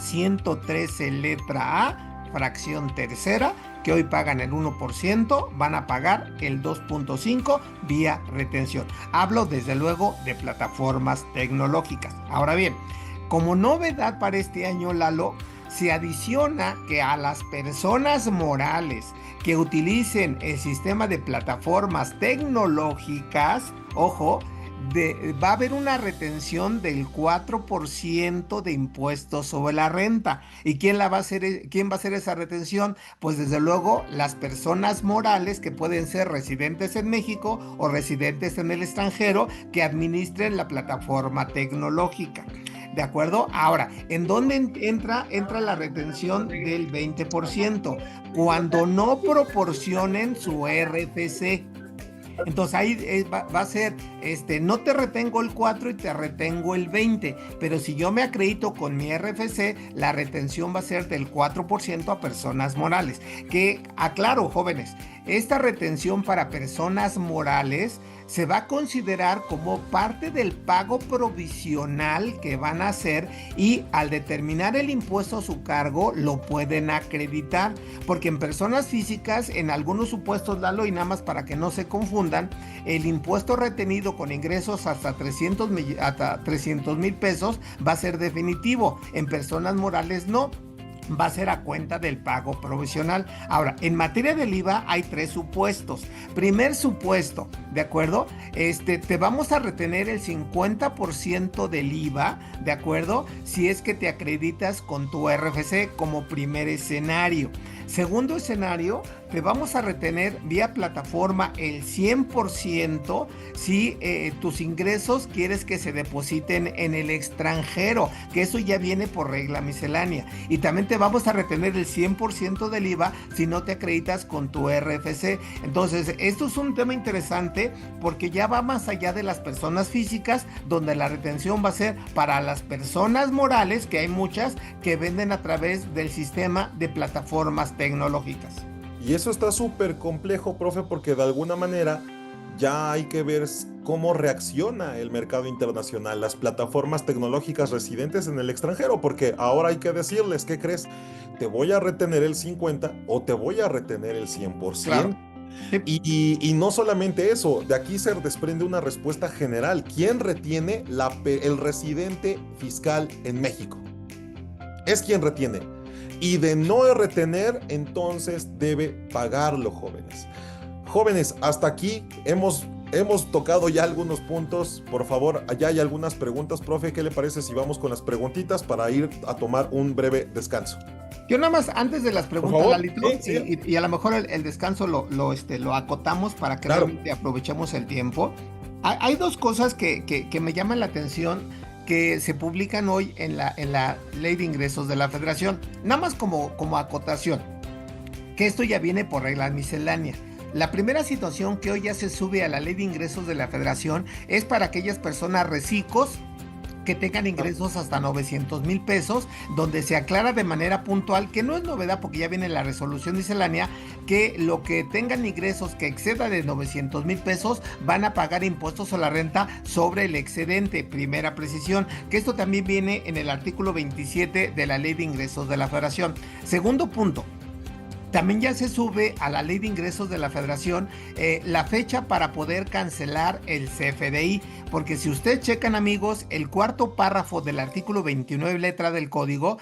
Speaker 2: 113, letra A, fracción tercera, que hoy pagan el 1%, van a pagar el 2.5% vía retención. Hablo desde luego de plataformas tecnológicas. Ahora bien, como novedad para este año, Lalo, se adiciona que a las personas morales que utilicen el sistema de plataformas tecnológicas, ojo, va a haber una retención del 4% de impuestos sobre la renta. ¿Y quién la va a hacer, quién va a hacer esa retención? Pues desde luego las personas morales que pueden ser residentes en México o residentes en el extranjero que administren la plataforma tecnológica. ¿De acuerdo? Ahora, ¿en dónde entra la retención del 20%? Cuando no proporcionen su RFC. Entonces ahí va a ser, no te retengo el 4 y te retengo el 20, pero si yo me acredito con mi RFC, la retención va a ser del 4% a personas morales. Que, aclaro, jóvenes, esta retención para personas morales se va a considerar como parte del pago provisional que van a hacer y al determinar el impuesto a su cargo lo pueden acreditar, porque en personas físicas, en algunos supuestos, Lalo, y nada más para que no se confundan, el impuesto retenido con ingresos hasta 300,000 pesos va a ser definitivo, en personas morales no, va a ser a cuenta del pago provisional. Ahora, en materia del IVA hay tres supuestos. Primer supuesto, ¿de acuerdo? Te vamos a retener el 50% del IVA, ¿de acuerdo? Si es que te acreditas con tu RFC como primer escenario. Segundo escenario, te vamos a retener vía plataforma el 100% si tus ingresos quieres que se depositen en el extranjero, que eso ya viene por regla miscelánea. Y también te vamos a retener el 100% del IVA si no te acreditas con tu RFC. Entonces, esto es un tema interesante porque ya va más allá de las personas físicas, donde la retención va a ser para las personas morales, que hay muchas que venden a través del sistema de plataformas tecnológicas.
Speaker 1: Y eso está súper complejo, profe, porque de alguna manera ya hay que ver cómo reacciona el mercado internacional, las plataformas tecnológicas residentes en el extranjero, porque ahora hay que decirles, ¿qué crees? ¿Te voy a retener el 50 o te voy a retener el
Speaker 2: Claro.
Speaker 1: 100%?
Speaker 2: Sí.
Speaker 1: Y no solamente eso, de aquí se desprende una respuesta general. ¿Quién retiene el residente fiscal en México? Es quien retiene. Y de no retener, entonces debe pagarlo, jóvenes. Jóvenes, hasta aquí hemos tocado ya algunos puntos. Por favor, allá hay algunas preguntas, profe. ¿Qué le parece si vamos con las preguntitas para ir a tomar un breve descanso?
Speaker 2: Yo nada más, antes de las
Speaker 1: Por
Speaker 2: preguntas,
Speaker 1: favor.
Speaker 2: Lalito,
Speaker 1: Sí, sí.
Speaker 2: y a lo mejor el descanso lo acotamos para que
Speaker 1: Claro.
Speaker 2: realmente aprovechemos el tiempo. Hay dos cosas que me llaman la atención que se publican hoy en la Ley de Ingresos de la Federación. Nada más como acotación, que esto ya viene por regla miscelánea. La primera situación que hoy ya se sube a la Ley de Ingresos de la Federación es para aquellas personas recicos que tengan ingresos hasta 900,000 pesos, donde se aclara de manera puntual, que no es novedad porque ya viene la resolución miscelánea, que lo que tengan ingresos que exceda de 900,000 pesos van a pagar impuestos a la renta sobre el excedente. Primera precisión, que esto también viene en el artículo 27 de la Ley de Ingresos de la Federación. Segundo punto. También ya se sube a la Ley de Ingresos de la Federación la fecha para poder cancelar el CFDI, porque si ustedes checan, amigos, el cuarto párrafo del artículo 29 letra del código,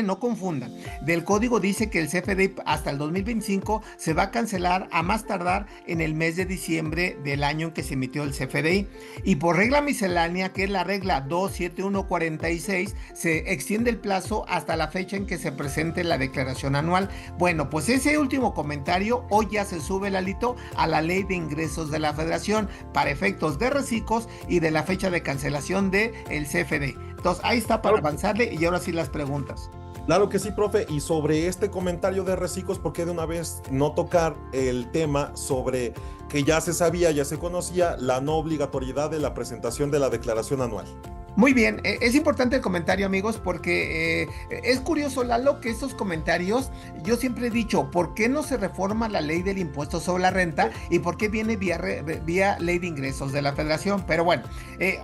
Speaker 2: no confundan, del código dice que el CFDI hasta el 2025 se va a cancelar a más tardar en el mes de diciembre del año en que se emitió el CFDI, y por regla miscelánea, que es la regla 27146, se extiende el plazo hasta la fecha en que se presente la declaración anual. Bueno, pues ese último comentario hoy ya se sube, Lalito, a la Ley de Ingresos de la Federación para efectos de reciclos y de la fecha de cancelación del CFD. Entonces ahí está para avanzarle, y ahora sí las preguntas.
Speaker 1: Claro que sí, profe. Y sobre este comentario de reciclos, ¿por qué de una vez no tocar el tema sobre que ya se sabía, ya se conocía la no obligatoriedad de la presentación de la declaración anual?
Speaker 2: Muy bien, es importante el comentario, amigos, porque es curioso, Lalo, que estos comentarios, yo siempre he dicho, ¿por qué no se reforma la ley del impuesto sobre la renta y por qué viene vía ley de ingresos de la Federación? Pero bueno,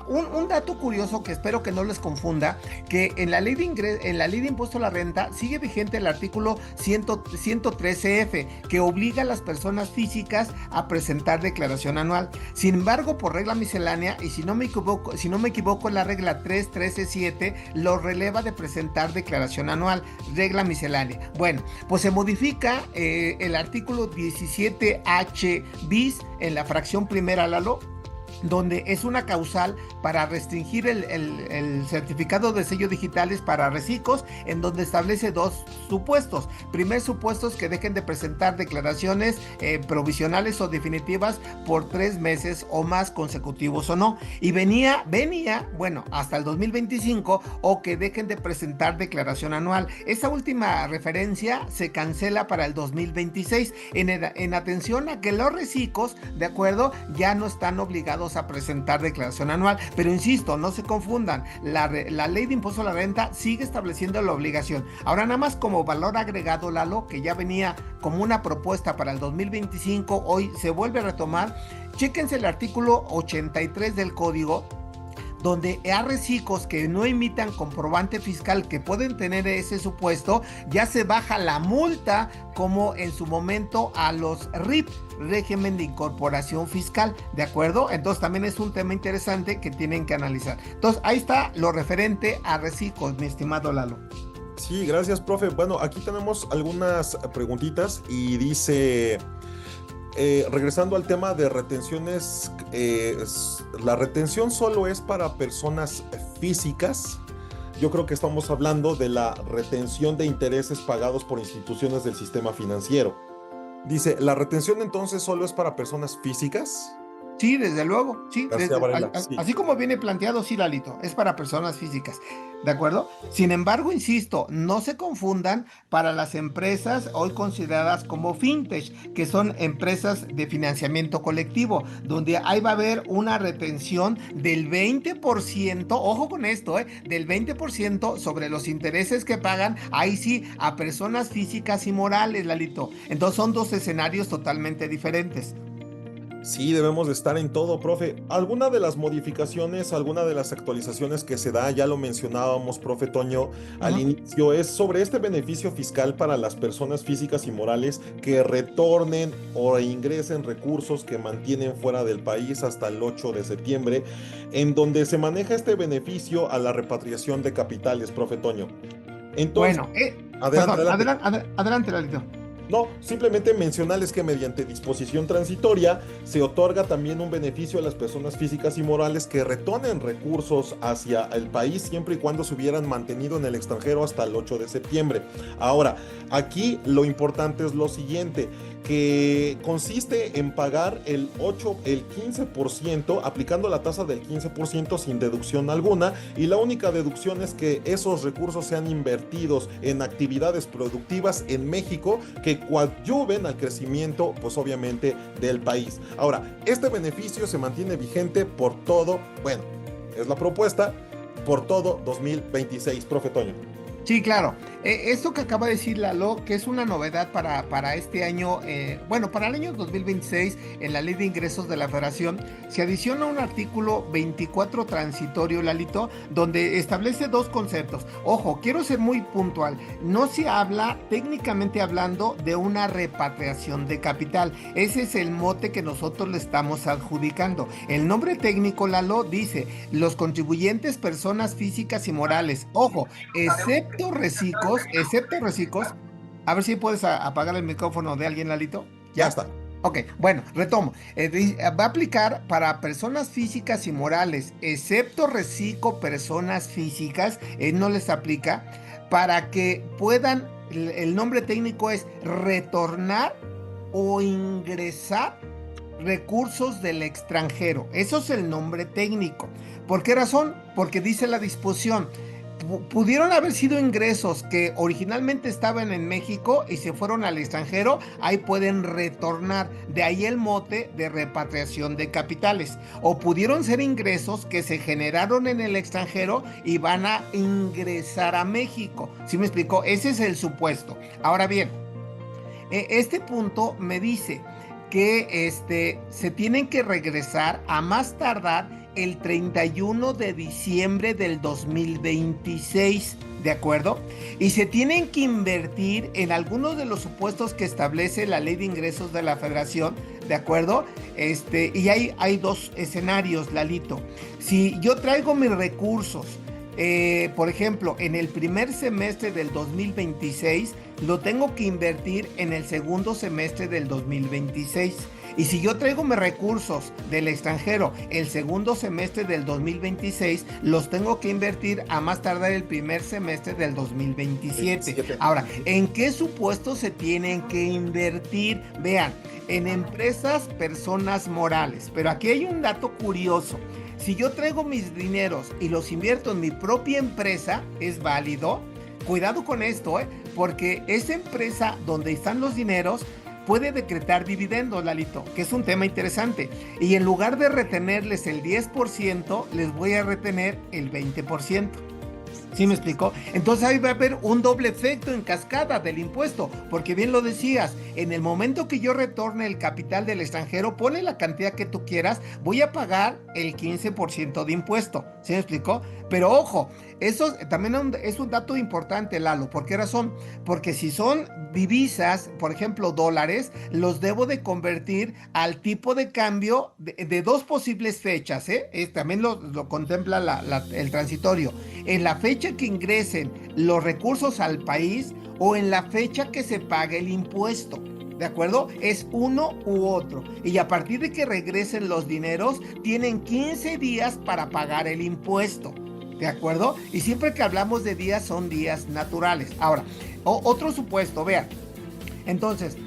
Speaker 2: un dato curioso que espero que no les confunda, que en la ley de impuesto a la renta sigue vigente el artículo 113F, que obliga a las personas físicas a presentar declaración anual. Sin embargo, por regla miscelánea, y si no me equivoco, la regla 313.7 lo releva de presentar declaración anual, regla miscelánea. Bueno, pues se modifica el artículo 17H bis en la fracción primera, Lalo, donde es una causal para restringir el certificado de sello digitales para reciclos, en donde establece dos supuestos. Primer supuesto es que dejen de presentar declaraciones provisionales o definitivas por 3 meses o más consecutivos o no. Y venía, bueno, hasta el 2025, o que dejen de presentar declaración anual. Esa última referencia se cancela para el 2026, en atención a que los reciclos, de acuerdo, ya no están obligados a presentar declaración anual. Pero insisto, no se confundan, la ley de impuesto a la renta sigue estableciendo la obligación. Ahora, nada más como valor agregado, Lalo, que ya venía como una propuesta para el 2025, hoy se vuelve a retomar. Chéquense el artículo 83 del código, donde a reciclos que no emitan comprobante fiscal, que pueden tener ese supuesto, ya se baja la multa, como en su momento a los RIF, régimen de incorporación fiscal, ¿de acuerdo? Entonces también es un tema interesante que tienen que analizar. Entonces ahí está lo referente a reciclos, mi estimado Lalo.
Speaker 1: Sí, gracias, profe. Bueno, aquí tenemos algunas preguntitas y dice... regresando al tema de retenciones, ¿la retención solo es para personas físicas? Yo creo que estamos hablando de la retención de intereses pagados por instituciones del sistema financiero. Dice, ¿la retención entonces solo es para personas físicas?
Speaker 2: Sí, desde luego, sí,
Speaker 1: Sí.
Speaker 2: así como viene planteado, sí, Lalito, es para personas físicas, ¿de acuerdo? Sin embargo, insisto, no se confundan para las empresas hoy consideradas como fintech, que son empresas de financiamiento colectivo, donde ahí va a haber una retención del 20%, ojo con esto, del 20% sobre los intereses que pagan, ahí sí, a personas físicas y morales, Lalito. Entonces son dos escenarios totalmente diferentes.
Speaker 1: Sí, debemos de estar en todo, profe. Alguna de las modificaciones, alguna de las actualizaciones que se da, ya lo mencionábamos, profe Toño, al inicio, es sobre este beneficio fiscal para las personas físicas y morales que retornen o ingresen recursos que mantienen fuera del país hasta el 8 de septiembre, en donde se maneja este beneficio a la repatriación de capitales, profe Toño. Entonces,
Speaker 2: bueno,
Speaker 1: adelante,
Speaker 2: Lalito.
Speaker 1: No, simplemente mencionarles que mediante disposición transitoria se otorga también un beneficio a las personas físicas y morales que retornen recursos hacia el país siempre y cuando se hubieran mantenido en el extranjero hasta el 8 de septiembre. Ahora, aquí lo importante es lo siguiente, que consiste en pagar el 15%, aplicando la tasa del 15% sin deducción alguna, y la única deducción es que esos recursos sean invertidos en actividades productivas en México que coadyuven al crecimiento, pues obviamente, del país. Ahora, este beneficio se mantiene vigente por todo, bueno, es la propuesta por todo 2026, profe Toño.
Speaker 2: Sí, claro. Esto que acaba de decir Lalo, que es una novedad para este año, bueno, para el año 2026, en la Ley de Ingresos de la Federación, se adiciona un artículo 24 transitorio, Lalito, donde establece dos conceptos. Ojo, quiero ser muy puntual. No se habla, técnicamente hablando, de una repatriación de capital. Ese es el mote que nosotros le estamos adjudicando. El nombre técnico, Lalo, dice, los contribuyentes, personas físicas y morales. Ojo, excepto reciclos, a ver si puedes apagar el micrófono de alguien, Lalito.
Speaker 1: Ya
Speaker 2: ¿Ya?
Speaker 1: está.
Speaker 2: Ok, bueno, retomo. Va a aplicar para personas físicas y morales, excepto reciclo personas físicas, no les aplica, para que puedan, el nombre técnico es retornar o ingresar recursos del extranjero. Eso es el nombre técnico. ¿Por qué razón? Porque dice la disposición. Pudieron haber sido ingresos que originalmente estaban en México y se fueron al extranjero, ahí pueden retornar, de ahí el mote de repatriación de capitales. O pudieron ser ingresos que se generaron en el extranjero y van a ingresar a México. ¿Sí me explicó? Ese es el supuesto. Ahora bien, este punto me dice que se tienen que regresar a más tardar el 31 de diciembre del 2026, ¿de acuerdo? Y se tienen que invertir en algunos de los supuestos que establece la Ley de Ingresos de la Federación, ¿de acuerdo? Y hay dos escenarios, Lalito. Si yo traigo mis recursos, por ejemplo, en el primer semestre del 2026, lo tengo que invertir en el segundo semestre del 2026. Y si yo traigo mis recursos del extranjero el segundo semestre del 2026, los tengo que invertir a más tardar el primer semestre del 2027. Ahora, ¿en qué supuestos se tienen que invertir? Vean, en empresas, personas morales. Pero aquí hay un dato curioso. Si yo traigo mis dineros y los invierto en mi propia empresa, ¿es válido? Cuidado con esto, porque esa empresa donde están los dineros puede decretar dividendos, Lalito, que es un tema interesante. Y en lugar de retenerles el 10%, les voy a retener el 20%. ¿Sí me explicó? Entonces ahí va a haber un doble efecto en cascada del impuesto, porque bien lo decías, en el momento que yo retorne el capital del extranjero, pone la cantidad que tú quieras, voy a pagar el 15% de impuesto. ¿Sí me explicó? Pero ojo, eso también es un dato importante, Lalo. ¿Por qué razón? Porque si son divisas, por ejemplo, dólares, los debo de convertir al tipo de cambio de dos posibles fechas, también lo contempla el transitorio. En la fecha que ingresen los recursos al país o en la fecha que se pague el impuesto. ¿De acuerdo? Es uno u otro. Y a partir de que regresen los dineros, tienen 15 días para pagar el impuesto. ¿De acuerdo? Y siempre que hablamos de días, son días naturales. Ahora, otro supuesto, vean. Entonces,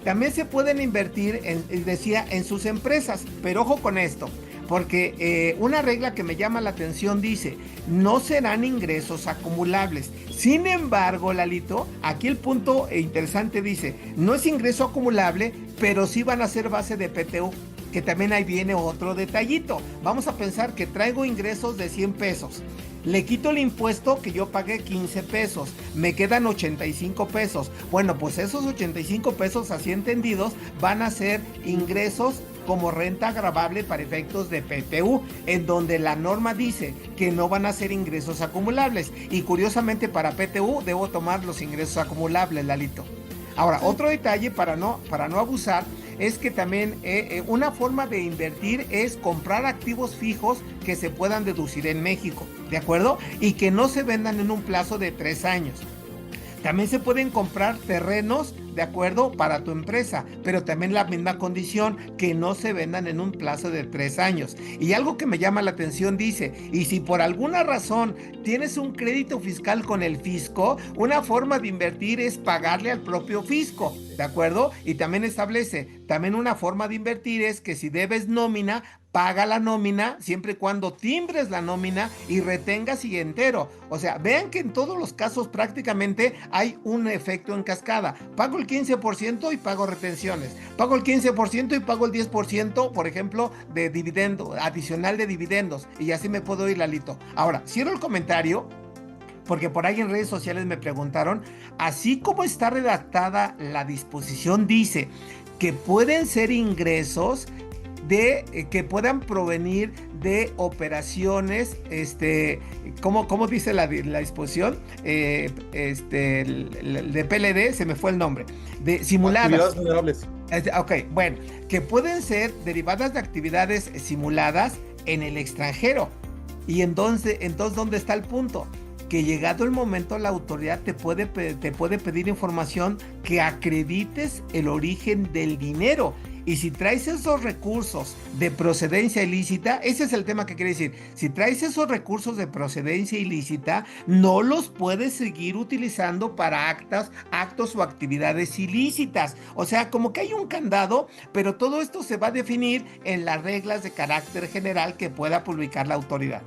Speaker 2: también se pueden invertir, decía, en sus empresas. Pero ojo con esto, porque una regla que me llama la atención dice, no serán ingresos acumulables. Sin embargo, Lalito, aquí el punto interesante dice, no es ingreso acumulable, pero sí van a ser base de PTU. Que también ahí viene otro detallito. Vamos a pensar que traigo ingresos de 100 pesos. Le quito el impuesto que yo pagué 15 pesos. Me quedan 85 pesos. Bueno, pues esos 85 pesos, así entendidos, van a ser ingresos como renta gravable para efectos de PTU, en donde la norma dice que no van a ser ingresos acumulables. Y curiosamente para PTU debo tomar los ingresos acumulables, Lalito. Ahora, otro detalle para no abusar es que también una forma de invertir es comprar activos fijos que se puedan deducir en México, ¿de acuerdo? Y que no se vendan en un plazo de 3 años. También se pueden comprar terrenos, ¿de acuerdo? Para tu empresa, pero también la misma condición, que no se vendan en un plazo de 3 años. Y algo que me llama la atención dice, y si por alguna razón tienes un crédito fiscal con el fisco, una forma de invertir es pagarle al propio fisco, ¿de acuerdo? Y también establece, también una forma de invertir es que si debes nómina, paga la nómina siempre y cuando timbres la nómina y retengas y entero. O sea, vean que en todos los casos prácticamente hay un efecto en cascada. Pago el el 15% y pago retenciones, pago el 15% y pago el 10%, por ejemplo, de dividendo, adicional de dividendos, y así me puedo ir, Lalito. Ahora, cierro el comentario, porque por ahí en redes sociales me preguntaron, así como está redactada la disposición, dice que pueden ser ingresos que puedan provenir de operaciones, ¿cómo dice la disposición? De PLD, se me fue el nombre, de simuladas.
Speaker 1: Actividades vulnerables.
Speaker 2: Ok, bueno, que pueden ser derivadas de actividades simuladas en el extranjero. Y entonces, ¿dónde está el punto? Que llegado el momento la autoridad te puede pedir información que acredites el origen del dinero. Y si traes esos recursos de procedencia ilícita, ese es el tema que quiere decir. Si traes esos recursos de procedencia ilícita, no los puedes seguir utilizando para actos o actividades ilícitas. O sea, como que hay un candado, pero todo esto se va a definir en las reglas de carácter general que pueda publicar la autoridad.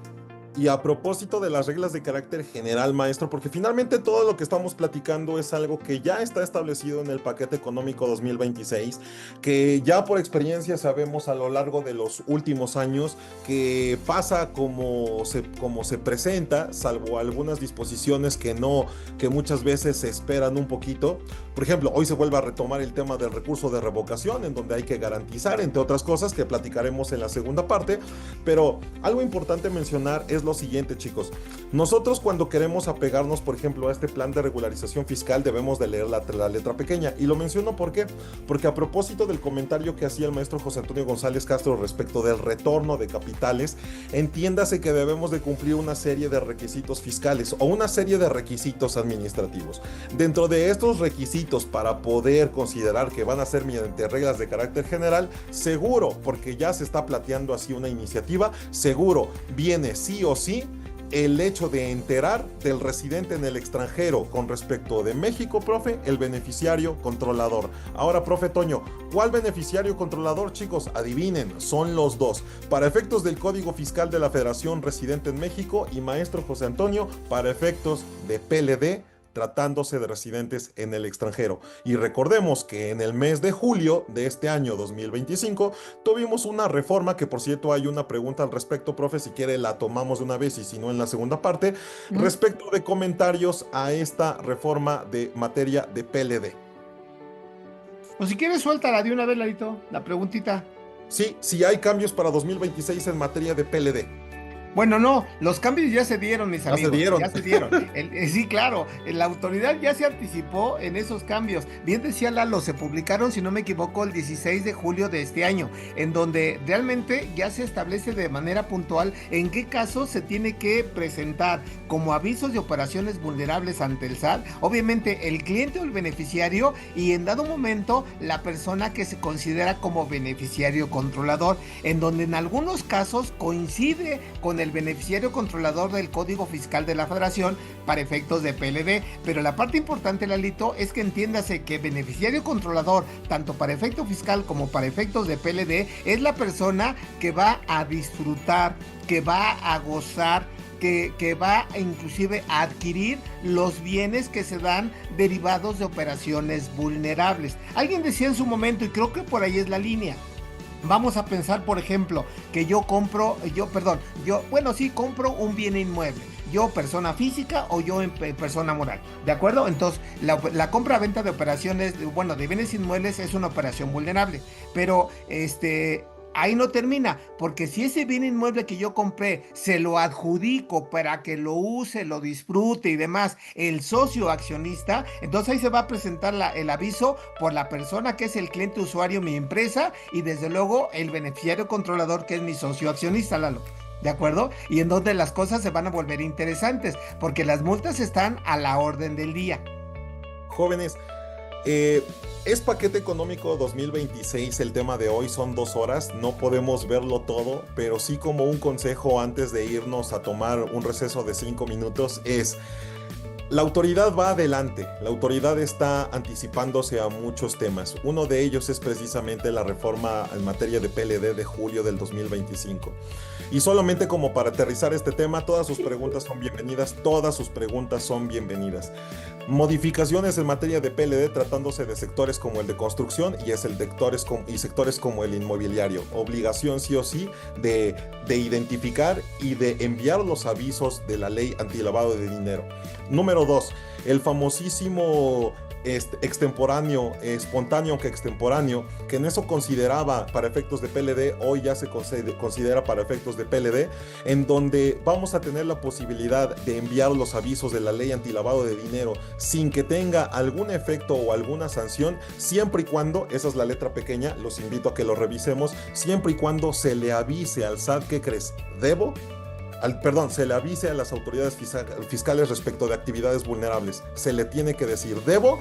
Speaker 1: Y a propósito de las reglas de carácter general, maestro, porque finalmente todo lo que estamos platicando es algo que ya está establecido en el paquete económico 2026, que ya por experiencia sabemos a lo largo de los últimos años que pasa como se presenta, salvo algunas disposiciones que muchas veces se esperan un poquito. Por ejemplo, hoy se vuelve a retomar el tema del recurso de revocación, en donde hay que garantizar, entre otras cosas, que platicaremos en la segunda parte, pero algo importante mencionar es lo siguiente, chicos. Nosotros cuando queremos apegarnos, por ejemplo, a este plan de regularización fiscal, debemos de leer la letra pequeña. Y lo menciono ¿por qué? Porque a propósito del comentario que hacía el maestro José Antonio González Castro respecto del retorno de capitales, entiéndase que debemos de cumplir una serie de requisitos fiscales o una serie de requisitos administrativos. Dentro de estos requisitos, para poder considerar que van a ser mediante reglas de carácter general, seguro, porque ya se está planteando así una iniciativa, seguro viene sí o sí el hecho de enterar del residente en el extranjero con respecto de México, profe, el beneficiario controlador. Ahora, profe Toño, ¿cuál beneficiario controlador, chicos? Adivinen, son los dos. Para efectos del Código Fiscal de la Federación residente en México, y maestro José Antonio, para efectos de PLD, tratándose de residentes en el extranjero. Y recordemos que en el mes de julio de este año 2025 tuvimos una reforma, que por cierto hay una pregunta al respecto, profe, si quiere la tomamos de una vez y si no en la segunda parte, respecto de comentarios a esta reforma de materia de PLD.
Speaker 2: Pues si quieres suéltala de una vez, Larito, la preguntita.
Speaker 1: Sí, si hay cambios para 2026 en materia de PLD.
Speaker 2: Bueno, no, los cambios ya se dieron, mis amigos.
Speaker 1: Ya se dieron.
Speaker 2: Sí, claro, la autoridad ya se anticipó en esos cambios. Bien decía Lalo, se publicaron, si no me equivoco, el 16 de julio de este año, en donde realmente ya se establece de manera puntual en qué casos se tiene que presentar como avisos de operaciones vulnerables ante el SAT, obviamente el cliente o el beneficiario, y en dado momento la persona que se considera como beneficiario controlador, en donde en algunos casos coincide con el beneficiario controlador del Código Fiscal de la Federación para efectos de PLD, pero la parte importante, Lalito, es que entiéndase que beneficiario controlador, tanto para efecto fiscal como para efectos de PLD, es la persona que va a disfrutar, que va a gozar, que va inclusive a adquirir los bienes que se dan derivados de operaciones vulnerables. Alguien decía en su momento, y creo que por ahí es la línea, vamos a pensar, por ejemplo, que compro un bien inmueble, yo persona física o yo persona moral, ¿de acuerdo? Entonces, la compra-venta de operaciones, de bienes inmuebles es una operación vulnerable, pero ahí no termina, porque si ese bien inmueble que yo compré se lo adjudico para que lo use, lo disfrute y demás, el socio accionista, entonces ahí se va a presentar el aviso por la persona que es el cliente usuario, mi empresa, y desde luego el beneficiario controlador, que es mi socio accionista, Lalo. ¿De acuerdo? Y en donde las cosas se van a volver interesantes, porque las multas están a la orden del día.
Speaker 1: Jóvenes, es paquete económico 2026 el tema de hoy, son 2 horas, no podemos verlo todo, pero sí como un consejo antes de irnos a tomar un receso de 5 minutos es: La autoridad va adelante, la autoridad está anticipándose a muchos temas. Uno de ellos es precisamente la reforma en materia de PLD de julio del 2025. Y solamente como para aterrizar este tema, todas sus preguntas son bienvenidas, todas sus preguntas son bienvenidas. Modificaciones en materia de PLD tratándose de sectores como el de construcción y sectores como el inmobiliario. Obligación sí o sí de identificar y de enviar los avisos de la ley antilavado de dinero. Número 2, el famosísimo extemporáneo, espontáneo que extemporáneo, que en eso consideraba para efectos de PLD, hoy ya se considera para efectos de PLD, en donde vamos a tener la posibilidad de enviar los avisos de la ley antilavado de dinero sin que tenga algún efecto o alguna sanción, siempre y cuando, esa es la letra pequeña, los invito a que lo revisemos, siempre y cuando se le avise al SAT, ¿qué crees? Se le avise a las autoridades fiscales respecto de actividades vulnerables. Se le tiene que decir, debo,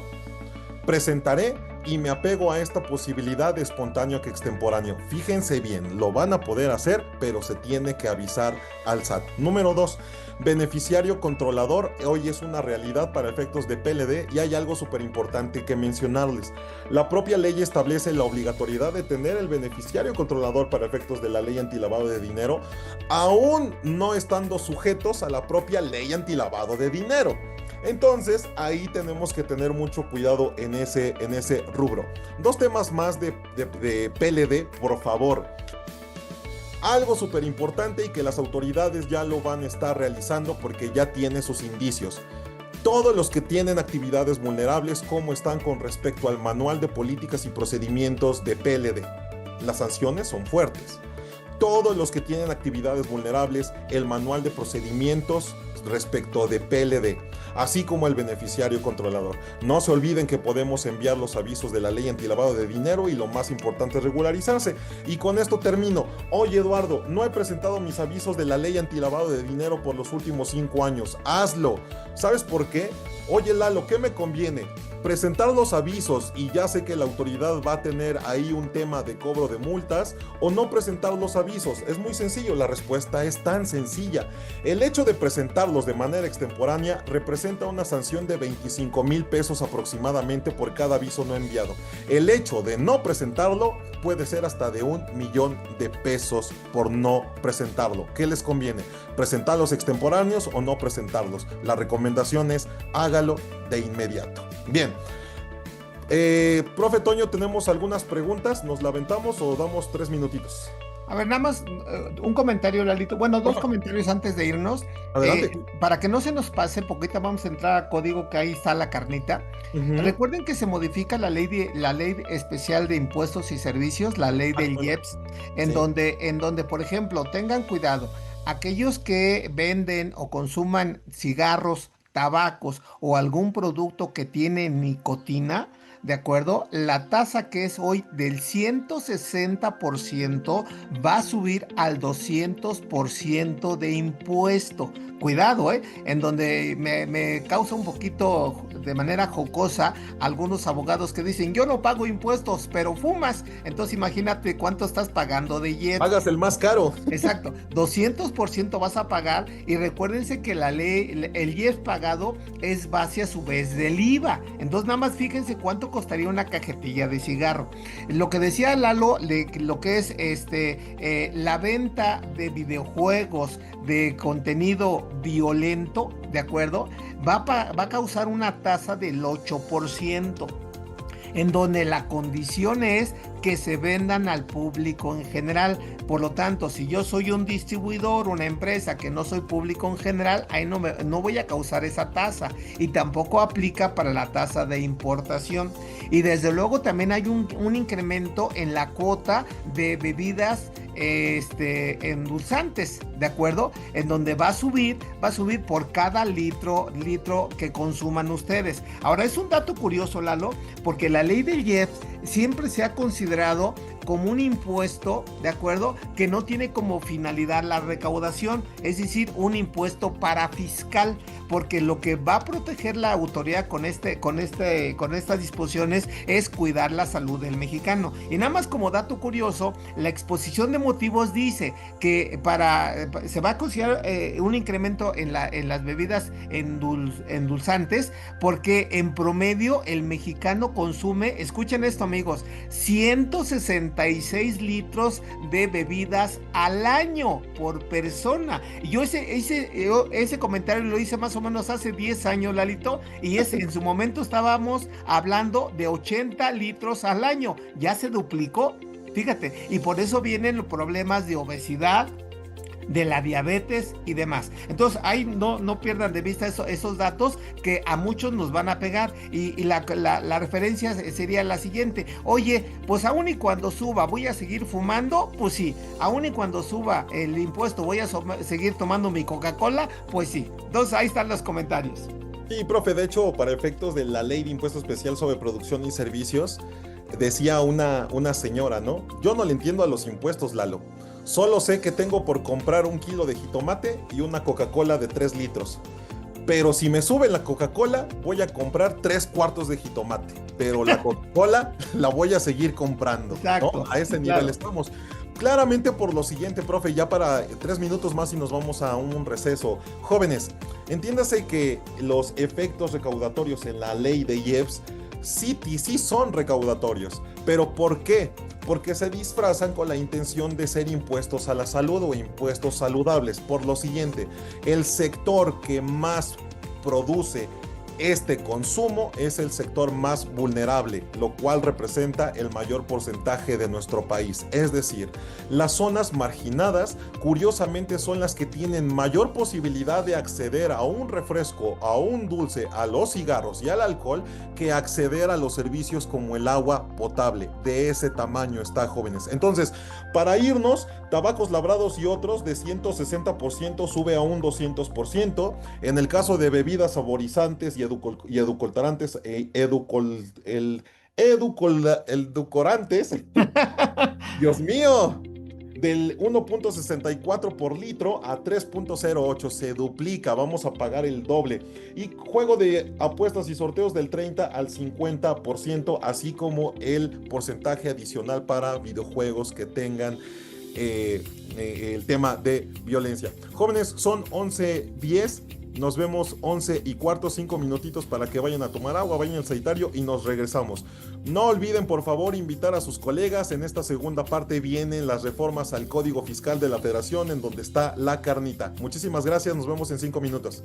Speaker 1: presentaré y me apego a esta posibilidad de espontáneo que extemporáneo. Fíjense bien, lo van a poder hacer, pero se tiene que avisar al SAT. Número 2, beneficiario controlador. Hoy es una realidad para efectos de PLD y hay algo súper importante que mencionarles. La propia ley establece la obligatoriedad de tener el beneficiario controlador para efectos de la ley antilavado de dinero, aún no estando sujetos a la propia ley antilavado de dinero. Entonces, ahí tenemos que tener mucho cuidado en ese rubro. Dos temas más de PLD, por favor. Algo súper importante y que las autoridades ya lo van a estar realizando porque ya tiene sus indicios. Todos los que tienen actividades vulnerables, ¿cómo están con respecto al manual de políticas y procedimientos de PLD? Las sanciones son fuertes. Todos los que tienen actividades vulnerables, el manual de procedimientos respecto de PLD, así como el beneficiario controlador. No se olviden que podemos enviar los avisos de la ley antilavado de dinero y lo más importante es regularizarse. Y con esto termino. Oye, Eduardo, no he presentado mis avisos de la ley antilavado de dinero por los últimos 5 años. Hazlo. ¿Sabes por qué? Oye, Lalo, ¿qué me conviene? Presentar los avisos y ya sé que la autoridad va a tener ahí un tema de cobro de multas, o no presentar los avisos. Es muy sencillo, la respuesta es tan sencilla. El hecho de presentarlos de manera extemporánea representa una sanción de 25,000 pesos aproximadamente por cada aviso no enviado. El hecho de no presentarlo puede ser hasta de 1,000,000 de pesos por no presentarlo. ¿Qué les conviene? ¿Presentarlos extemporáneos o no presentarlos? La recomendación es hágalo de inmediato. Bien, profe Toño, tenemos algunas preguntas, ¿nos la aventamos o damos 3 minutitos?
Speaker 2: A ver, nada más un comentario, Lalito. Bueno, dos comentarios antes de irnos.
Speaker 1: Adelante.
Speaker 2: Para que no se nos pase, porque ahorita vamos a entrar a código, que ahí está la carnita. Recuerden que se modifica la ley especial de impuestos y servicios, la ley del IEPS, en donde, por ejemplo, tengan cuidado, aquellos que venden o consuman cigarros, tabacos o algún producto que tiene nicotina, ¿de acuerdo? La tasa que es hoy del 160% va a subir al 200% de impuesto. Cuidado, en donde me causa un poquito de manera jocosa algunos abogados que dicen, yo no pago impuestos, pero fumas. Entonces imagínate cuánto estás pagando de IEPS.
Speaker 1: Pagas el más caro.
Speaker 2: Exacto, 200% vas a pagar, y recuérdense que la ley, el IEPS pagado es base a su vez del IVA. Entonces nada más fíjense cuánto costaría una cajetilla de cigarro. Lo que decía Lalo, lo que es la venta de videojuegos, de contenido violento, ¿de acuerdo? Va a causar una tasa del 8%, en donde la condición es que se vendan al público en general. Por lo tanto, si yo soy un distribuidor, una empresa que no soy público en general, ahí no voy a causar esa tasa, y tampoco aplica para la tasa de importación. Y desde luego también hay un incremento en la cuota de bebidas endulzantes, ¿de acuerdo? En donde va a subir por cada litro que consuman ustedes. Ahora, es un dato curioso, Lalo, porque la ley del IEPS siempre se ha considerado como un impuesto, ¿de acuerdo? Que no tiene como finalidad la recaudación, es decir, un impuesto parafiscal, porque lo que va a proteger la autoridad con estas disposiciones es cuidar la salud del mexicano. Y nada más como dato curioso, la exposición de motivos dice que se va a considerar un incremento en las bebidas endulzantes, porque en promedio el mexicano consume, escuchen esto amigos, 166 litros de bebidas al año por persona. Y yo ese comentario lo hice más o menos hace 10 años, Lalito, y en su momento estábamos hablando de 80 litros al año. Ya se duplicó, fíjate, y por eso vienen los problemas de obesidad, de la diabetes y demás. Entonces, ahí no pierdan de vista esos datos que a muchos nos van a pegar. Y la referencia sería la siguiente: oye, pues aún y cuando suba, ¿voy a seguir fumando? Pues sí. Aún y cuando suba el impuesto, ¿voy a seguir tomando mi Coca-Cola? Pues sí. Entonces, ahí están los comentarios.
Speaker 1: Sí, profe, de hecho, para efectos de la ley de impuesto especial sobre producción y servicios, decía una señora, ¿no? Yo no le entiendo a los impuestos, Lalo. Solo sé que tengo por comprar 1 kilo de jitomate y una Coca-Cola de 3 litros. Pero si me sube la Coca-Cola, voy a comprar 3 cuartos de jitomate. Pero la Coca-Cola la voy a seguir comprando,
Speaker 2: Exacto,
Speaker 1: ¿no? A ese nivel
Speaker 2: claro.
Speaker 1: estamos. Claramente por lo siguiente, profe, ya para 3 minutos más y nos vamos a un receso. Jóvenes, entiéndase que los efectos recaudatorios en la ley de IEPS sí son recaudatorios. ¿Pero por qué? Porque se disfrazan con la intención de ser impuestos a la salud o impuestos saludables. Por lo siguiente, el sector que más produce este consumo es el sector más vulnerable, lo cual representa el mayor porcentaje de nuestro país. Es decir, las zonas marginadas, curiosamente, son las que tienen mayor posibilidad de acceder a un refresco, a un dulce, a los cigarros y al alcohol, que acceder a los servicios como el agua potable. De ese tamaño está, jóvenes. Entonces, para irnos, tabacos labrados y otros de 160% sube a un 200%. En el caso de bebidas saborizantes y edulcorantes, edulcorantes, Dios mío, del 1.64 por litro a 3.08, se duplica, vamos a pagar el doble. Y juego de apuestas y sorteos del 30 al 50%, así como el porcentaje adicional para videojuegos que tengan el tema de violencia. Jóvenes, son 11:10. Nos vemos 11:15, 5 minutitos para que vayan a tomar agua, vayan al sanitario y nos regresamos. No olviden, por favor, invitar a sus colegas. En esta segunda parte vienen las reformas al Código Fiscal de la Federación, en donde está la carnita. Muchísimas gracias, nos vemos en 5 minutos.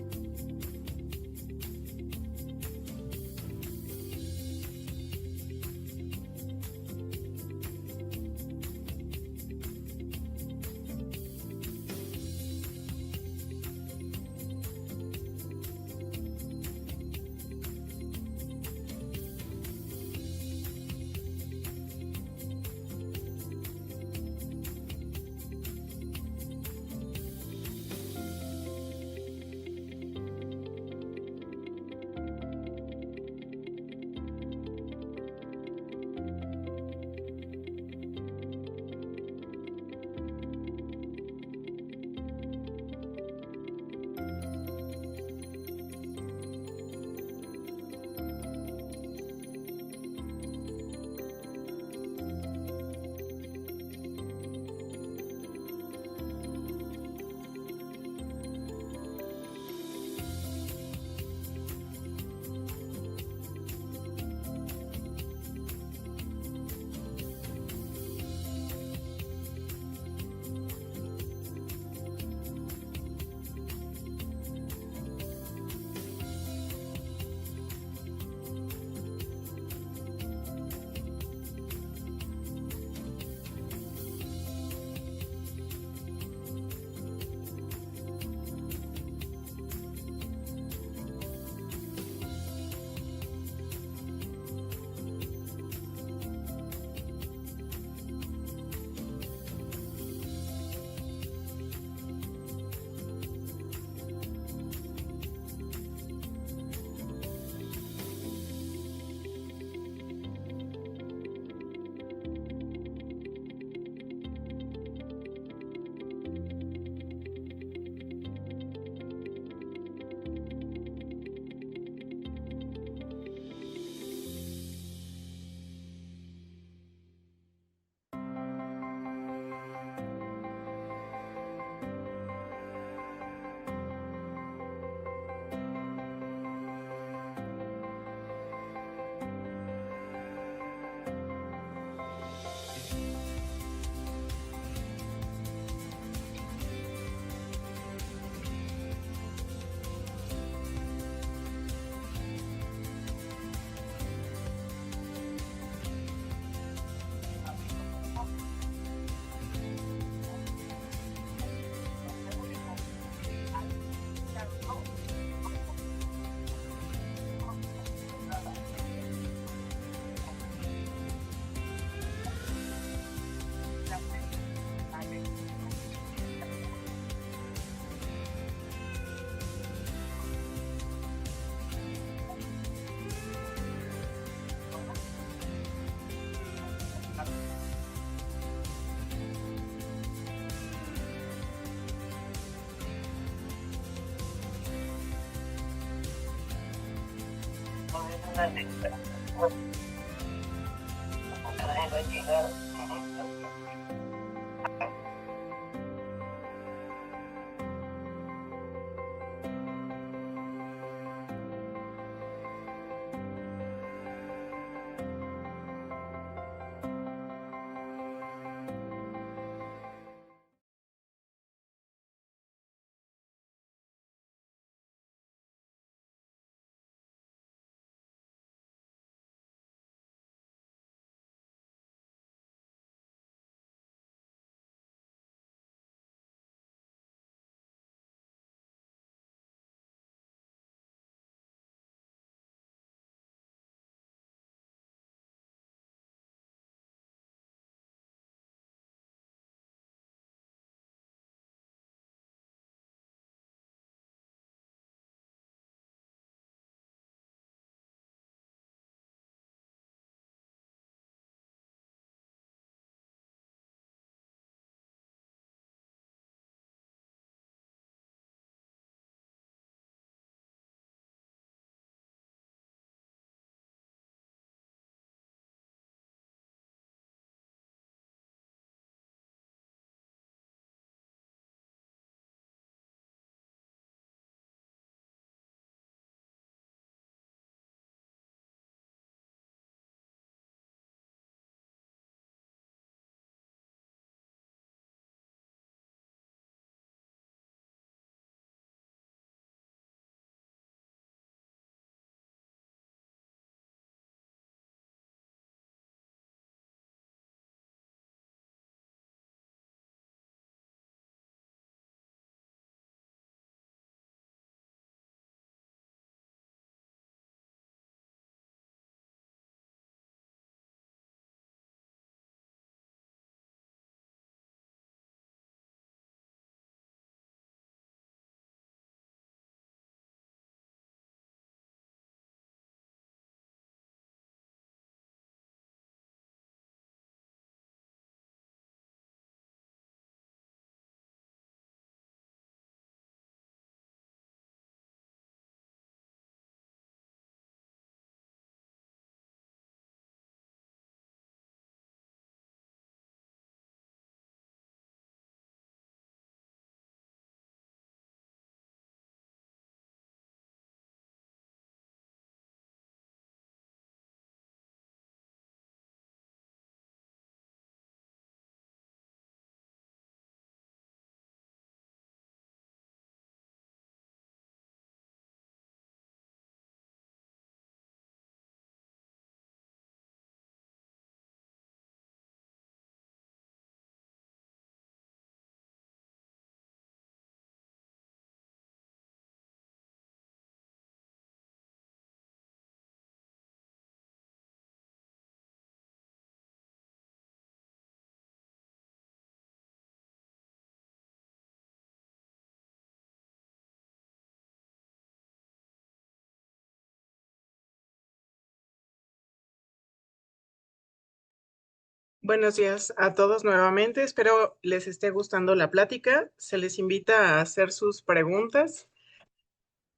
Speaker 3: Buenos días a todos nuevamente. Espero les esté gustando la plática. Se les invita a hacer sus preguntas.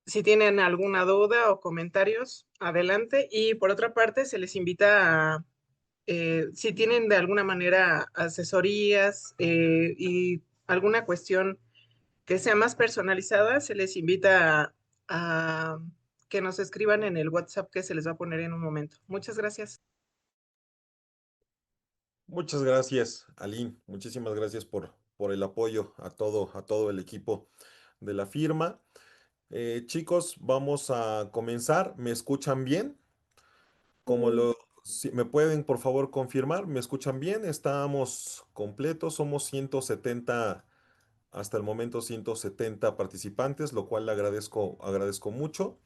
Speaker 3: Si tienen alguna duda o comentarios, adelante. Y por otra parte, se les invita a, si tienen de alguna manera asesorías y alguna cuestión que sea más personalizada, se les invita a que nos escriban en el WhatsApp que se les va a poner en un momento. Muchas gracias.
Speaker 1: Muchas gracias, Aline. Muchísimas gracias por el apoyo a todo el equipo de la firma. Chicos, vamos a comenzar. ¿Me escuchan bien? Como si me pueden por favor confirmar, ¿me escuchan bien? Estamos completos, somos 170, hasta el momento 170 participantes, lo cual le agradezco mucho.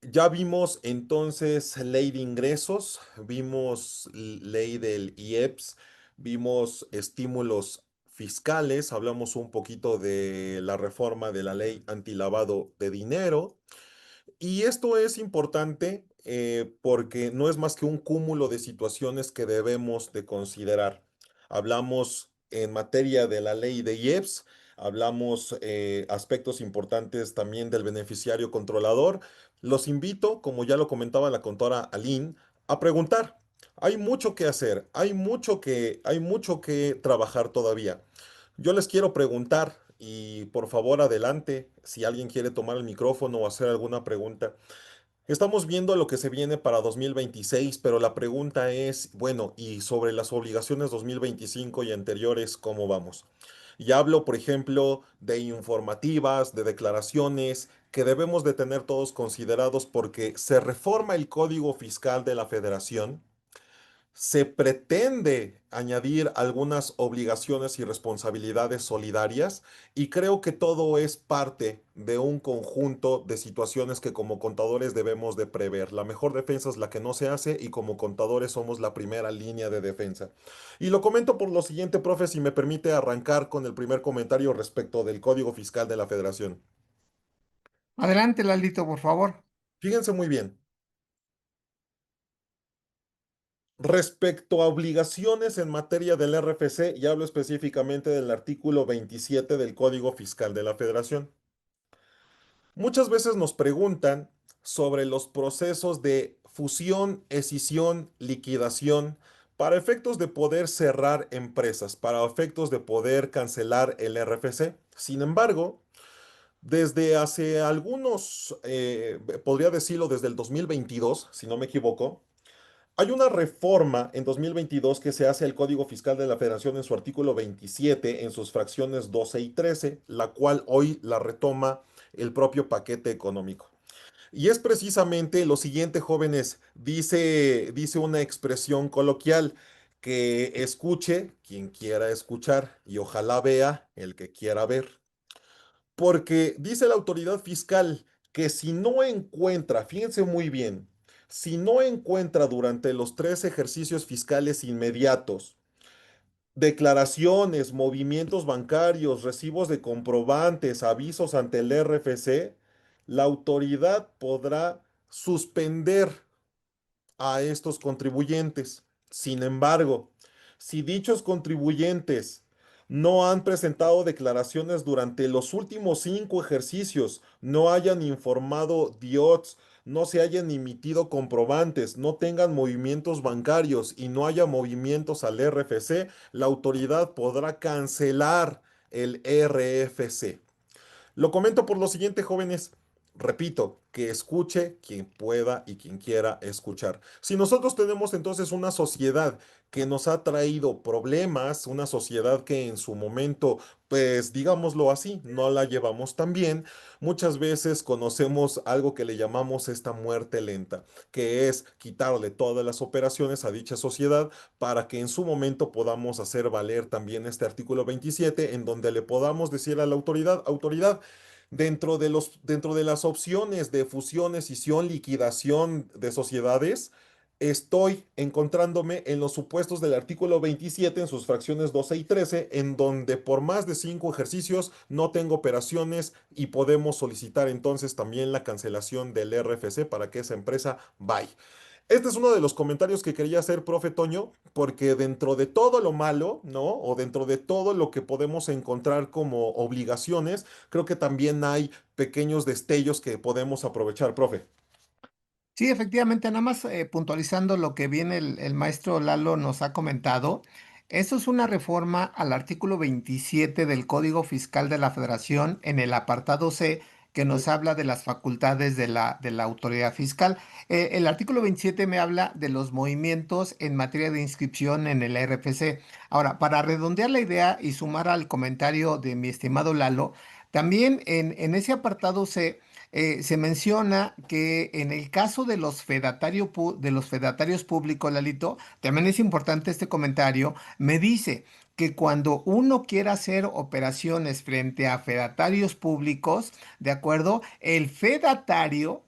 Speaker 1: Ya vimos entonces ley de ingresos, vimos ley del IEPS, vimos estímulos fiscales, hablamos un poquito de la reforma de la ley antilavado de dinero. Y esto es importante porque no es más que un cúmulo de situaciones que debemos de considerar. Hablamos en materia de la ley de IEPS, hablamos aspectos importantes también del beneficiario controlador. Los invito, como ya lo comentaba la contora Aline, a preguntar. Hay mucho que hacer, hay mucho que trabajar todavía. Yo les quiero preguntar y por favor adelante si alguien quiere tomar el micrófono o hacer alguna pregunta. Estamos viendo lo que se viene para 2026, pero la pregunta es, bueno, y sobre las obligaciones 2025 y anteriores, ¿cómo vamos? Y hablo, por ejemplo, de informativas, de declaraciones que debemos de tener todos considerados porque se reforma el Código Fiscal de la Federación, se pretende añadir algunas obligaciones y responsabilidades solidarias y creo que todo es parte de un conjunto de situaciones que como contadores debemos de prever. La mejor defensa es la que no se hace y como contadores somos la primera línea de defensa. Y lo comento por lo siguiente, profe, si me permite arrancar con el primer comentario respecto del Código Fiscal de la Federación.
Speaker 2: Adelante, Lalito, por favor.
Speaker 1: Fíjense muy bien. Respecto a obligaciones en materia del RFC, y hablo específicamente del artículo 27 del Código Fiscal de la Federación. Muchas veces nos preguntan sobre los procesos de fusión, escisión, liquidación, para efectos de poder cerrar empresas, para efectos de poder cancelar el RFC. Sin embargo, desde hace algunos, podría decirlo desde el 2022, si no me equivoco, hay una reforma en 2022 que se hace al Código Fiscal de la Federación en su artículo 27, en sus fracciones 12 y 13, la cual hoy la retoma el propio paquete económico. Y es precisamente lo siguiente, jóvenes, dice una expresión coloquial, que escuche quien quiera escuchar y ojalá vea el que quiera ver. Porque dice la autoridad fiscal que si no encuentra, fíjense muy bien, si no encuentra durante los 3 ejercicios fiscales inmediatos declaraciones, movimientos bancarios, recibos de comprobantes, avisos ante el RFC, la autoridad podrá suspender a estos contribuyentes. Sin embargo, si dichos contribuyentes no han presentado declaraciones durante los últimos 5 ejercicios, no hayan informado DIOTS, no se hayan emitido comprobantes, no tengan movimientos bancarios y no haya movimientos al RFC, la autoridad podrá cancelar el RFC. Lo comento por lo siguiente, jóvenes. Repito, que escuche quien pueda y quien quiera escuchar. Si nosotros tenemos entonces una sociedad que nos ha traído problemas, una sociedad que en su momento, pues digámoslo así, no la llevamos tan bien, muchas veces conocemos algo que le llamamos esta muerte lenta, que es quitarle todas las operaciones a dicha sociedad para que en su momento podamos hacer valer también este artículo 27, en donde le podamos decir a la autoridad, autoridad, dentro de las opciones de fusión, escisión, liquidación de sociedades, estoy encontrándome en los supuestos del artículo 27 en sus fracciones 12 y 13, en donde por más de 5 ejercicios no tengo operaciones y podemos solicitar entonces también la cancelación del RFC para que esa empresa vaya. Este es uno de los comentarios que quería hacer, profe Toño, porque dentro de todo lo malo, ¿no? O dentro de todo lo que podemos encontrar como obligaciones, creo que también hay pequeños destellos que podemos aprovechar, profe.
Speaker 2: Sí, efectivamente, nada más puntualizando lo que bien el maestro Lalo nos ha comentado, eso es una reforma al artículo 27 del Código Fiscal de la Federación en el apartado C que
Speaker 1: Ujú.
Speaker 2: nos habla de las facultades de la autoridad fiscal. El artículo 27 me habla de los movimientos en materia de inscripción en el RFC. Ahora, para redondear la idea y sumar al comentario de mi estimado Lalo, también en ese apartado C se menciona que en el caso de de los fedatarios públicos, Lalito, también es importante este comentario, me dice que cuando uno quiera hacer operaciones frente a fedatarios públicos, ¿de acuerdo? El fedatario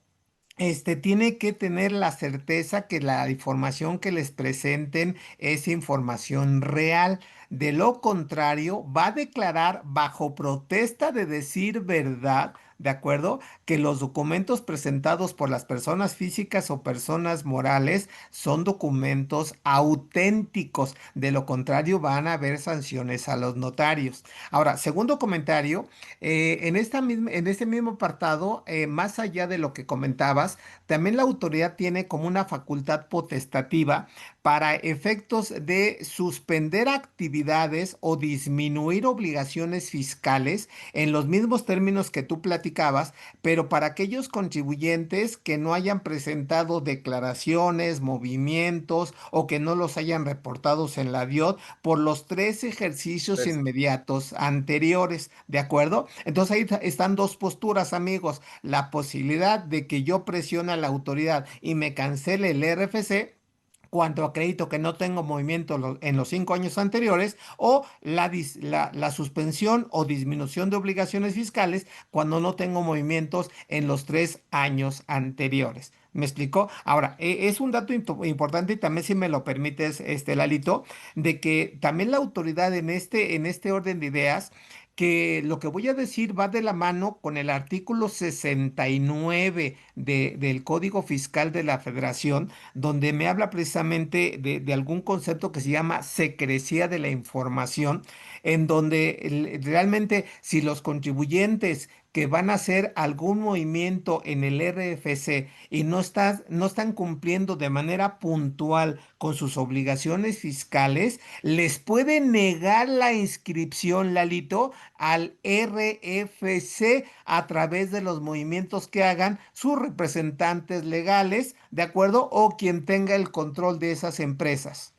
Speaker 2: tiene que tener la certeza que la información que les presenten es información real. De lo contrario, va a declarar bajo protesta de decir verdad, ¿de acuerdo? Que los documentos presentados por las personas físicas o personas morales son documentos auténticos. De lo contrario, van a haber sanciones a los notarios. Ahora, segundo comentario, en este mismo apartado, más allá de lo que comentabas, también la autoridad tiene como una facultad potestativa para efectos de suspender actividades o disminuir obligaciones fiscales en los mismos términos que tú platicabas, pero para aquellos contribuyentes que no hayan presentado declaraciones, movimientos o que no los hayan reportados en la DIOT por los 3 ejercicios
Speaker 1: Pues,
Speaker 2: inmediatos anteriores, ¿de acuerdo? Entonces ahí están dos posturas, amigos. La posibilidad de que yo presione a la autoridad y me cancele el RFC cuando acredito que no tengo movimiento en los 5 años anteriores, o la suspensión o disminución de obligaciones fiscales cuando no tengo movimientos en los 3 años anteriores. ¿Me explicó? Ahora, es un dato importante y también si me lo permites, Lalito, de que también la autoridad en este orden de ideas, que lo que voy a decir va de la mano con el artículo 69 del Código Fiscal de la Federación, donde me habla precisamente de algún concepto que se llama secrecía de la información, en donde realmente si los contribuyentes que van a hacer algún movimiento en el RFC y no están cumpliendo de manera puntual con sus obligaciones fiscales, les puede negar la inscripción, Lalito, al RFC a través de los movimientos que hagan sus representantes legales, ¿de acuerdo? O quien tenga el control de esas empresas.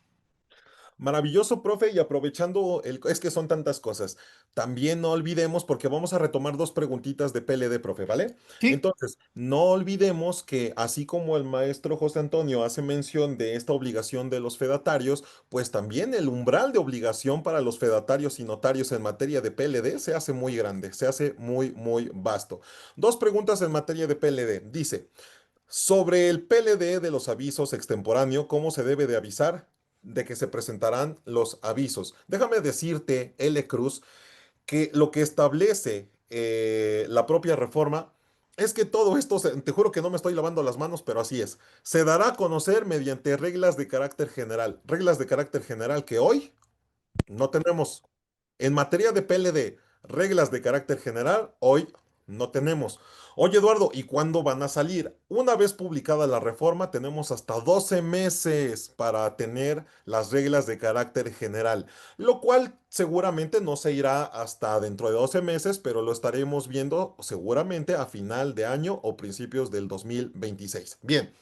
Speaker 1: maravilloso, profe, y aprovechando es que son tantas cosas. También no olvidemos, porque vamos a retomar dos preguntitas de PLD, profe, ¿vale?
Speaker 2: Sí,
Speaker 1: Entonces, no olvidemos que así como el maestro José Antonio hace mención de esta obligación de los fedatarios, pues también el umbral de obligación para los fedatarios y notarios en materia de PLD se hace muy grande, se hace muy, muy vasto. Dos preguntas en materia de PLD. Dice, sobre el PLD de los avisos extemporáneo, ¿cómo se debe de avisar de que se presentarán los avisos? Déjame decirte, L. Cruz, que lo que establece la propia reforma es que todo esto, te juro que no me estoy lavando las manos, pero así es. Se dará a conocer mediante reglas de carácter general que hoy no tenemos. En materia de PLD, reglas de carácter general, hoy no tenemos. Oye, Eduardo, ¿y cuándo van a salir? Una vez publicada la reforma, tenemos hasta 12 meses para tener las reglas de carácter general, lo cual seguramente no se irá hasta dentro de 12 meses, pero lo estaremos viendo seguramente a final de año o principios del 2026. Bien.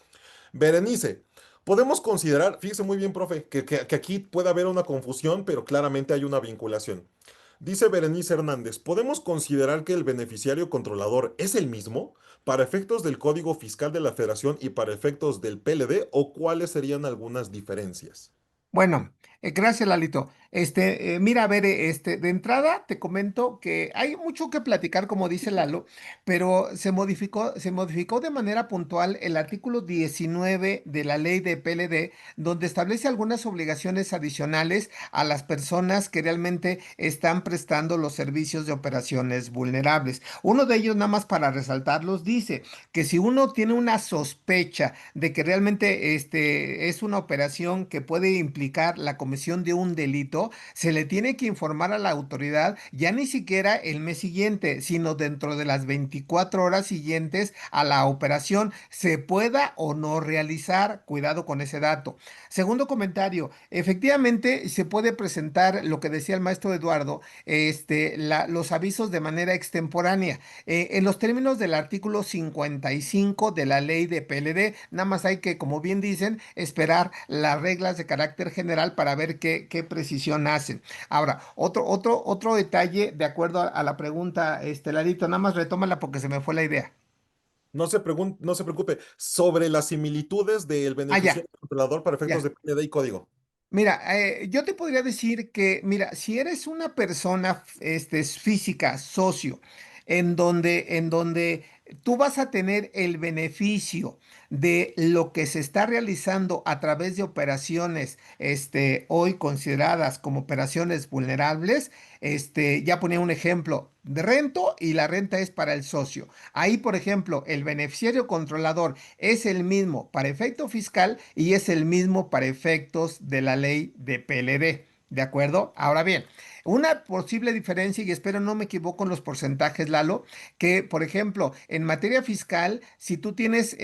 Speaker 1: Berenice, podemos considerar, fíjese muy bien, profe, que aquí puede haber una confusión, pero claramente hay una vinculación. Dice Berenice Hernández, ¿podemos considerar que el beneficiario controlador es el mismo para efectos del Código Fiscal de la Federación y para efectos del PLD o cuáles serían algunas diferencias?
Speaker 2: bueno, gracias, Lalito. Mira, a ver, de entrada te comento que hay mucho que platicar, como dice Lalo, pero se modificó de manera puntual el artículo 19 de la ley de PLD, donde establece algunas obligaciones adicionales a las personas que realmente están prestando los servicios de operaciones vulnerables. Uno de ellos, nada más para resaltarlos, dice que si uno tiene una sospecha de que realmente es una operación que puede implicar la comisión de un delito, se le tiene que informar a la autoridad ya ni siquiera el mes siguiente, sino dentro de las 24 horas siguientes a la operación, se pueda o no realizar. Cuidado con ese dato. Segundo comentario, efectivamente se puede presentar lo que decía el maestro Eduardo, los avisos de manera extemporánea. En los términos del artículo 55 de la ley de PLD, nada más hay que, como bien dicen, esperar las reglas de carácter general para ver qué precisión hacen. Ahora, otro detalle, de acuerdo a la pregunta, Lalito, nada más retómala porque se me fue la idea.
Speaker 1: No se preocupe, sobre las similitudes del
Speaker 2: Ah, ya,
Speaker 1: beneficiario controlador para efectos
Speaker 2: ya.
Speaker 1: de PLD y código.
Speaker 2: Mira, yo te podría decir que, mira, si eres una persona física, socio, en donde tú vas a tener el beneficio de lo que se está realizando a través de operaciones, hoy consideradas como operaciones vulnerables. Ya ponía un ejemplo de rento y la renta es para el socio. Ahí, por ejemplo, el beneficiario controlador es el mismo para efecto fiscal y es el mismo para efectos de la ley de PLD. ¿De acuerdo? Ahora bien, una posible diferencia, y espero no me equivoco en los porcentajes, Lalo, que, por ejemplo, en materia fiscal, si tú tienes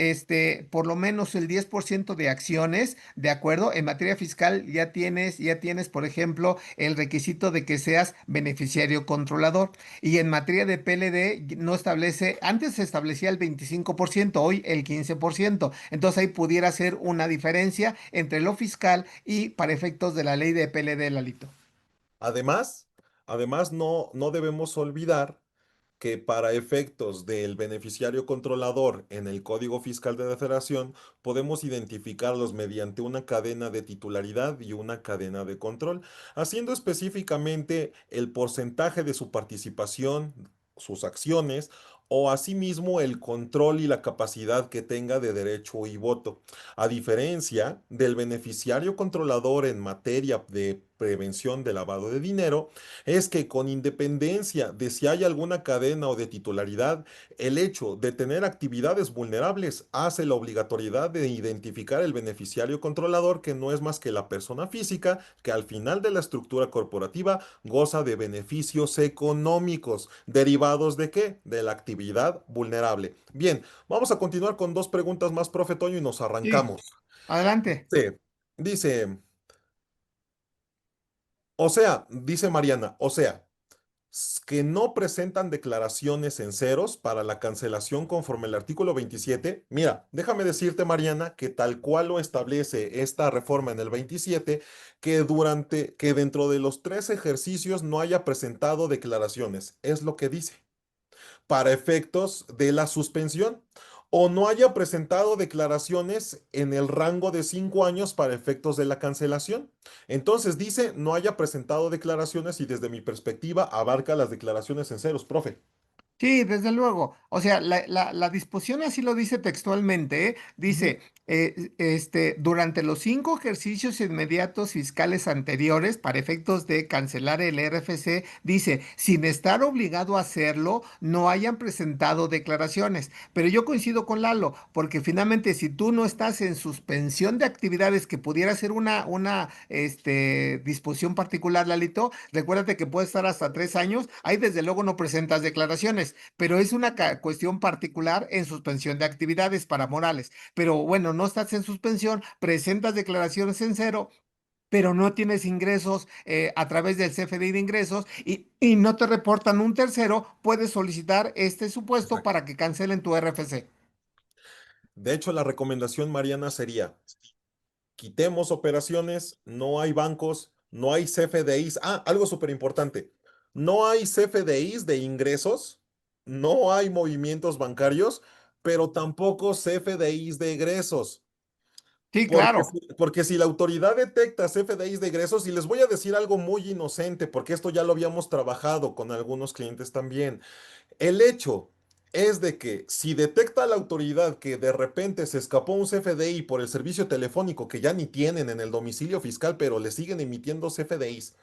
Speaker 2: por lo menos el 10% de acciones, ¿de acuerdo? En materia fiscal ya tienes, por ejemplo, el requisito de que seas beneficiario controlador. Y en materia de PLD no establece, antes se establecía el 25%, hoy el 15%. Entonces ahí pudiera ser una diferencia entre lo fiscal y para efectos de la ley de PLD, Lalito.
Speaker 1: Además, además no debemos olvidar que para efectos del beneficiario controlador en el Código Fiscal de la Federación podemos identificarlos mediante una cadena de titularidad y una cadena de control, haciendo específicamente el porcentaje de su participación, sus acciones, o asimismo el control y la capacidad que tenga de derecho y voto. A diferencia del beneficiario controlador en materia de prevención de lavado de dinero, es que con independencia de si hay alguna cadena o de titularidad, el hecho de tener actividades vulnerables hace la obligatoriedad de identificar el beneficiario controlador, que no es más que la persona física que al final de la estructura corporativa goza de beneficios económicos. ¿Derivados de qué? De la actividad vulnerable. Bien, vamos a continuar con dos preguntas más, profe Toño, y nos
Speaker 2: Sí,
Speaker 1: arrancamos.
Speaker 2: adelante.
Speaker 1: Dice, dice Mariana, que no presentan declaraciones en ceros para la cancelación conforme al artículo 27. Mira, déjame decirte, Mariana, que tal cual lo establece esta reforma en el 27, que dentro de los 3 ejercicios no haya presentado declaraciones. Es lo que dice para efectos de la suspensión, o no haya presentado declaraciones en el rango de 5 años para efectos de la cancelación. Entonces dice no haya presentado declaraciones, y desde mi perspectiva abarca las declaraciones en ceros, profe.
Speaker 2: Sí, desde luego. O sea, la disposición así lo dice textualmente, ¿eh?
Speaker 1: Ujú.
Speaker 2: Dice, durante los 5 ejercicios inmediatos fiscales anteriores, para efectos de cancelar el RFC, dice, sin estar obligado a hacerlo, no hayan presentado declaraciones. Pero yo coincido con Lalo, porque finalmente si tú no estás en suspensión de actividades, que pudiera ser una disposición particular, Lalito, recuérdate que puede estar hasta 3 años, ahí desde luego no presentas declaraciones, pero es una cuestión particular en suspensión de actividades para Morales. Pero bueno, no estás en suspensión, presentas declaraciones en cero, pero no tienes ingresos a través del CFDI de ingresos y no te reportan un tercero, puedes solicitar este supuesto
Speaker 1: Exacto.
Speaker 2: para que cancelen tu RFC.
Speaker 1: De hecho, la recomendación, Mariana, sería: quitemos operaciones, no hay bancos, no hay CFDIs. Ah, algo súper importante. No hay CFDIs de ingresos, no hay movimientos bancarios, pero tampoco CFDIs de egresos.
Speaker 2: Sí,
Speaker 1: Porque,
Speaker 2: claro.
Speaker 1: porque si la autoridad detecta CFDIs de egresos, y les voy a decir algo muy inocente, porque esto ya lo habíamos trabajado con algunos clientes también. El hecho es de que si detecta la autoridad que de repente se escapó un CFDI por el servicio telefónico que ya ni tienen en el domicilio fiscal, pero le siguen emitiendo CFDIs,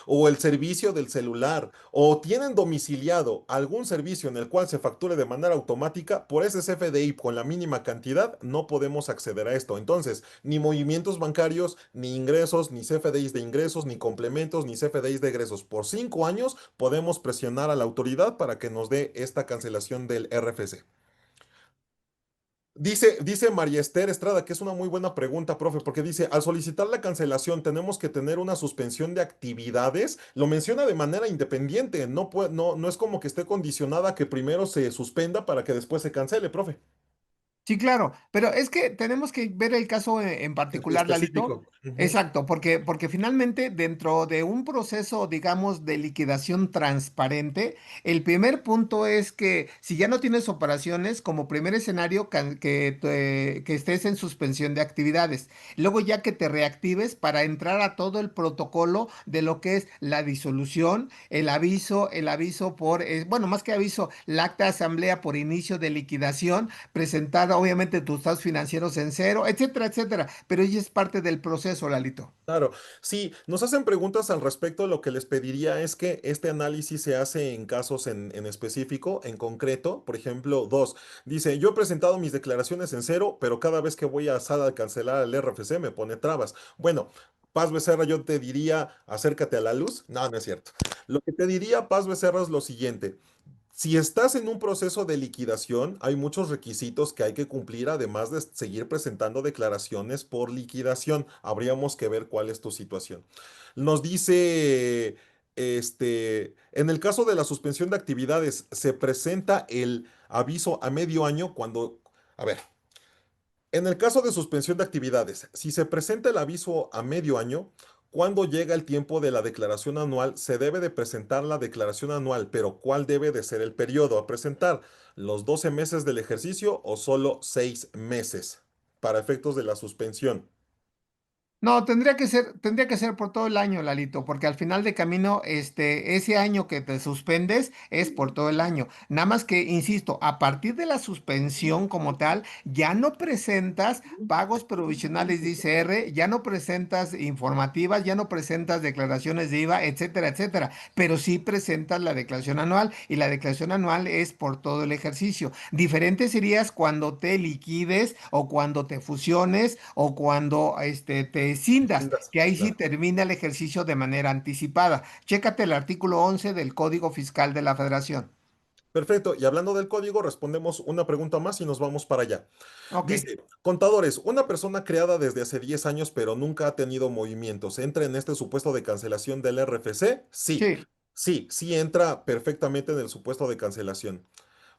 Speaker 1: o el servicio del celular, o tienen domiciliado algún servicio en el cual se facture de manera automática, por ese CFDI con la mínima cantidad no podemos acceder a esto. Entonces, ni movimientos bancarios, ni ingresos, ni CFDIs de ingresos, ni complementos, ni CFDIs de egresos. Por 5 años podemos presionar a la autoridad para que nos dé esta cancelación del RFC. Dice María Esther Estrada, que es una muy buena pregunta, profe, porque dice, al solicitar la cancelación tenemos que tener una suspensión de actividades. Lo menciona de manera independiente, no es como que esté condicionada a que primero se suspenda para que después se cancele, profe.
Speaker 2: Sí, claro, pero es que tenemos que ver el caso en particular, Lalito.
Speaker 1: Específico. Ujú.
Speaker 2: Exacto, porque finalmente dentro de un proceso, digamos, de liquidación transparente, el primer punto es que si ya no tienes operaciones, como primer escenario, que estés en suspensión de actividades. Luego ya que te reactives para entrar a todo el protocolo de lo que es la disolución, el aviso por, bueno, más que aviso, la acta de asamblea por inicio de liquidación, presentar obviamente tus estados financieros en cero, etcétera, etcétera. Pero ella es parte del proceso, Lalito.
Speaker 1: Claro, sí, nos hacen preguntas al respecto. Lo que les pediría es que este análisis se hace en casos en específico, en concreto. Por ejemplo, dos, dice, yo he presentado mis declaraciones en cero, pero cada vez que voy a SAT a cancelar el RFC me pone trabas. Bueno, Paz Becerra, yo te diría, acércate a la luz. No, no es cierto. Lo que te diría, Paz Becerra, es lo siguiente. Si estás en un proceso de liquidación, hay muchos requisitos que hay que cumplir, además de seguir presentando declaraciones por liquidación. Habríamos que ver cuál es tu situación. Nos dice, en el caso de la suspensión de actividades, se presenta el aviso a medio año cuando, a ver, en el caso de suspensión de actividades, si se presenta el aviso a medio año, cuando llega el tiempo de la declaración anual, se debe de presentar la declaración anual, pero ¿cuál debe de ser el periodo a presentar? ¿Los 12 meses del ejercicio o solo 6 meses para efectos de la suspensión?
Speaker 2: No, tendría que ser por todo el año, Lalito, porque al final de camino, ese año que te suspendes es por todo el año. Nada más que, insisto, a partir de la suspensión como tal, ya no presentas pagos provisionales de ICR, ya no presentas informativas, ya no presentas declaraciones de IVA, etcétera, etcétera. Pero sí presentas la declaración anual y la declaración anual es por todo el ejercicio. Diferente serías cuando te liquides o cuando te fusiones o cuando te cindas,
Speaker 1: Haciendas,
Speaker 2: que ahí sí
Speaker 1: claro.
Speaker 2: termina el ejercicio de manera anticipada. Chécate el artículo 11 del Código Fiscal de la Federación.
Speaker 1: Perfecto. Y hablando del código, respondemos una pregunta más y nos vamos para allá.
Speaker 2: Ok,
Speaker 1: Dice, contadores, una persona creada desde hace 10 años pero nunca ha tenido movimientos, ¿entra en este supuesto de cancelación del RFC? Sí,
Speaker 2: sí.
Speaker 1: sí entra perfectamente en el supuesto de cancelación.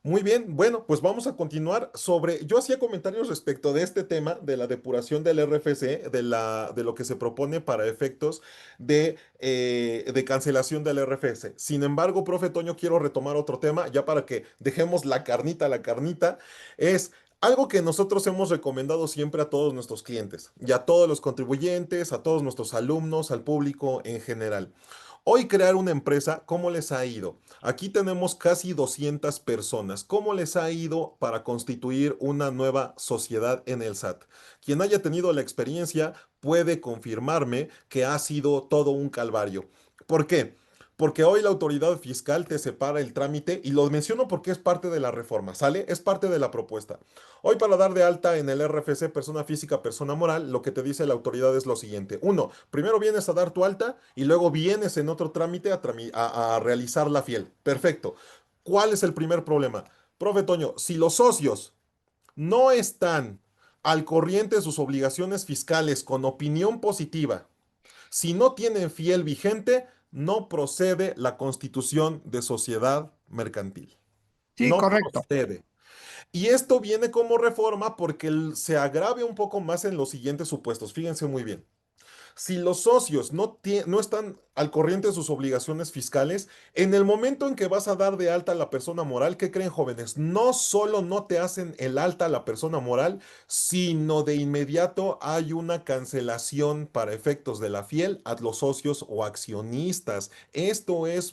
Speaker 1: Muy bien, bueno, pues vamos a continuar sobre, yo hacía comentarios respecto de este tema de la depuración del RFC, de lo que se propone para efectos de cancelación del RFC. Sin embargo, profe Toño, quiero retomar otro tema, ya para que dejemos la carnita, es algo que nosotros hemos recomendado siempre a todos nuestros clientes y a todos los contribuyentes, a todos nuestros alumnos, al público en general. Hoy crear una empresa, ¿cómo les ha ido? Aquí tenemos casi 200 personas. ¿Cómo les ha ido para constituir una nueva sociedad en el SAT? Quien haya tenido la experiencia puede confirmarme que ha sido todo un calvario. ¿Por qué? Porque hoy la autoridad fiscal te separa el trámite y lo menciono porque es parte de la reforma, ¿sale? Es parte de la propuesta. Hoy para dar de alta en el RFC persona física, persona moral, lo que te dice la autoridad es lo siguiente. Uno, primero vienes a dar tu alta y luego vienes en otro trámite a realizar la fiel. Perfecto. ¿Cuál es el primer problema? Profe Toño, si los socios no están al corriente de sus obligaciones fiscales con opinión positiva, si no tienen fiel vigente, no procede la constitución de sociedad mercantil.
Speaker 2: Sí,
Speaker 1: No
Speaker 2: correcto.
Speaker 1: procede. Y esto viene como reforma porque se agrave un poco más en los siguientes supuestos. Fíjense muy bien. Si los socios no están al corriente de sus obligaciones fiscales, en el momento en que vas a dar de alta a la persona moral, ¿qué creen jóvenes? No solo no te hacen el alta a la persona moral, sino de inmediato hay una cancelación para efectos de la fiel a los socios o accionistas. Esto es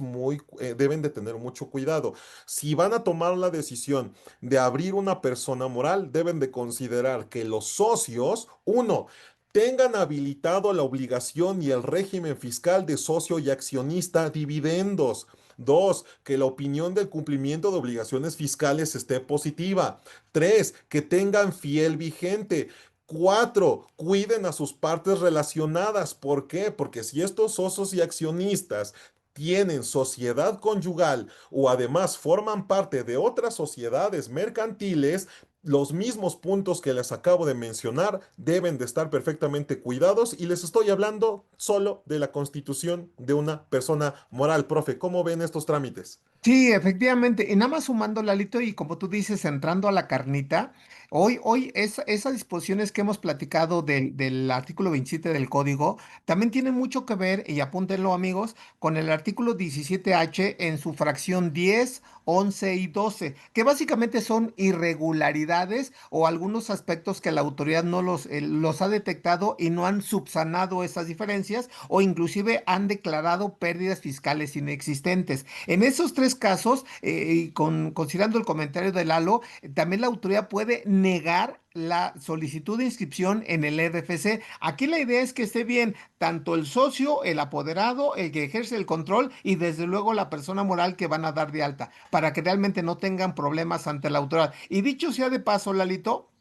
Speaker 1: deben de tener mucho cuidado. Si van a tomar la decisión de abrir una persona moral, deben de considerar que los socios, uno, tengan habilitado la obligación y el régimen fiscal de socio y accionista dividendos. Dos, que la opinión del cumplimiento de obligaciones fiscales esté positiva. Tres, que tengan fiel vigente. Cuatro, cuiden a sus partes relacionadas. ¿Por qué? Porque si estos socios y accionistas tienen sociedad conyugal o además forman parte de otras sociedades mercantiles, los mismos puntos que les acabo de mencionar deben de estar perfectamente cuidados y les estoy hablando solo de la constitución de una persona moral. Profe, ¿cómo ven estos trámites?
Speaker 2: Sí, efectivamente. Y nada más sumando, Lalito, y como tú dices, entrando a la carnita, hoy esas disposiciones que hemos platicado del artículo 27 del código también tienen mucho que ver, y apúntenlo amigos, con el artículo 17H en su fracción 10, 11 y 12, que básicamente son irregularidades o algunos aspectos que la autoridad no los ha detectado y no han subsanado esas diferencias o inclusive han declarado pérdidas fiscales inexistentes. En esos tres casos, y considerando el comentario de Lalo, también la autoridad puede negar la solicitud de inscripción en el RFC. Aquí la idea es que esté bien tanto el socio, el apoderado, el que ejerce el control y desde luego la persona moral que van a dar de alta, para que realmente no tengan problemas ante la autoridad. Y dicho sea de paso, Lalito,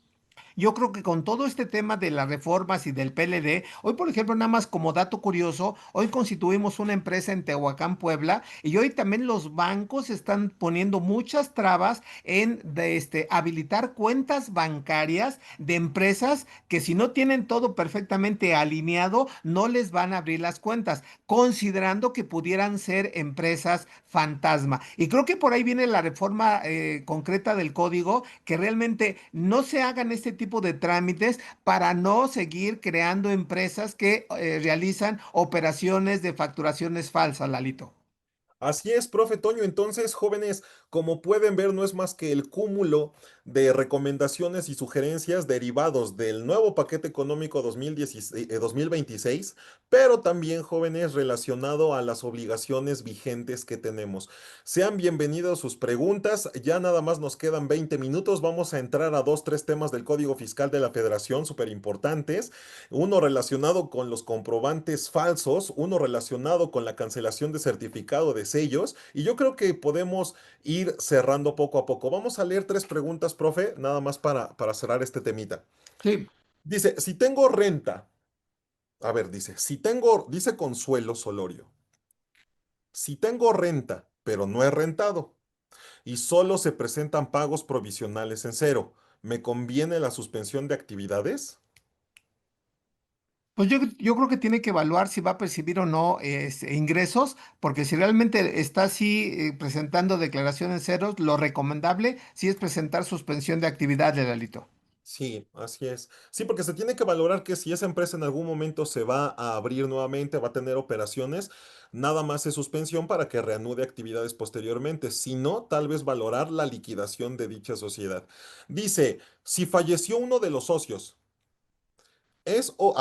Speaker 2: yo creo que con todo este tema de las reformas y del PLD, hoy por ejemplo, nada más como dato curioso, hoy constituimos una empresa en Tehuacán, Puebla, y hoy también los bancos están poniendo muchas trabas en habilitar cuentas bancarias de empresas que si no tienen todo perfectamente alineado, no les van a abrir las cuentas, considerando que pudieran ser empresas fantasma. Y creo que por ahí viene la reforma concreta del código, que realmente no se hagan este tipo de trámites para no seguir creando empresas que realizan operaciones de facturaciones falsas, Lalito.
Speaker 1: Así es, profe Toño. Entonces, jóvenes, como pueden ver, no es más que el cúmulo de recomendaciones y sugerencias derivados del nuevo paquete económico 2016 2026, pero también, jóvenes, relacionado a las obligaciones vigentes que tenemos. Sean bienvenidos sus preguntas. Ya nada más nos quedan 20 minutos. Vamos a entrar a dos, tres temas del Código Fiscal de la Federación súper importantes. Uno relacionado con los comprobantes falsos, uno relacionado con la cancelación de certificado de sellos, y yo creo que podemos ir cerrando poco a poco. Vamos a leer tres preguntas, profe, nada más para cerrar este temita.
Speaker 2: Sí,
Speaker 1: Dice, si tengo renta, a ver, dice Consuelo Solorio, si tengo renta, pero no he rentado, y solo se presentan pagos provisionales en cero, ¿me conviene la suspensión de actividades?
Speaker 2: pues yo creo que tiene que evaluar si va a percibir o no ingresos, porque si realmente está así presentando declaraciones ceros, lo recomendable sí es presentar suspensión de actividad, Lalito.
Speaker 1: Sí, así es. Sí, porque se tiene que valorar que si esa empresa en algún momento se va a abrir nuevamente, va a tener operaciones, nada más es suspensión para que reanude actividades posteriormente. Si no, tal vez valorar la liquidación de dicha sociedad. Dice, si falleció uno de los socios, esto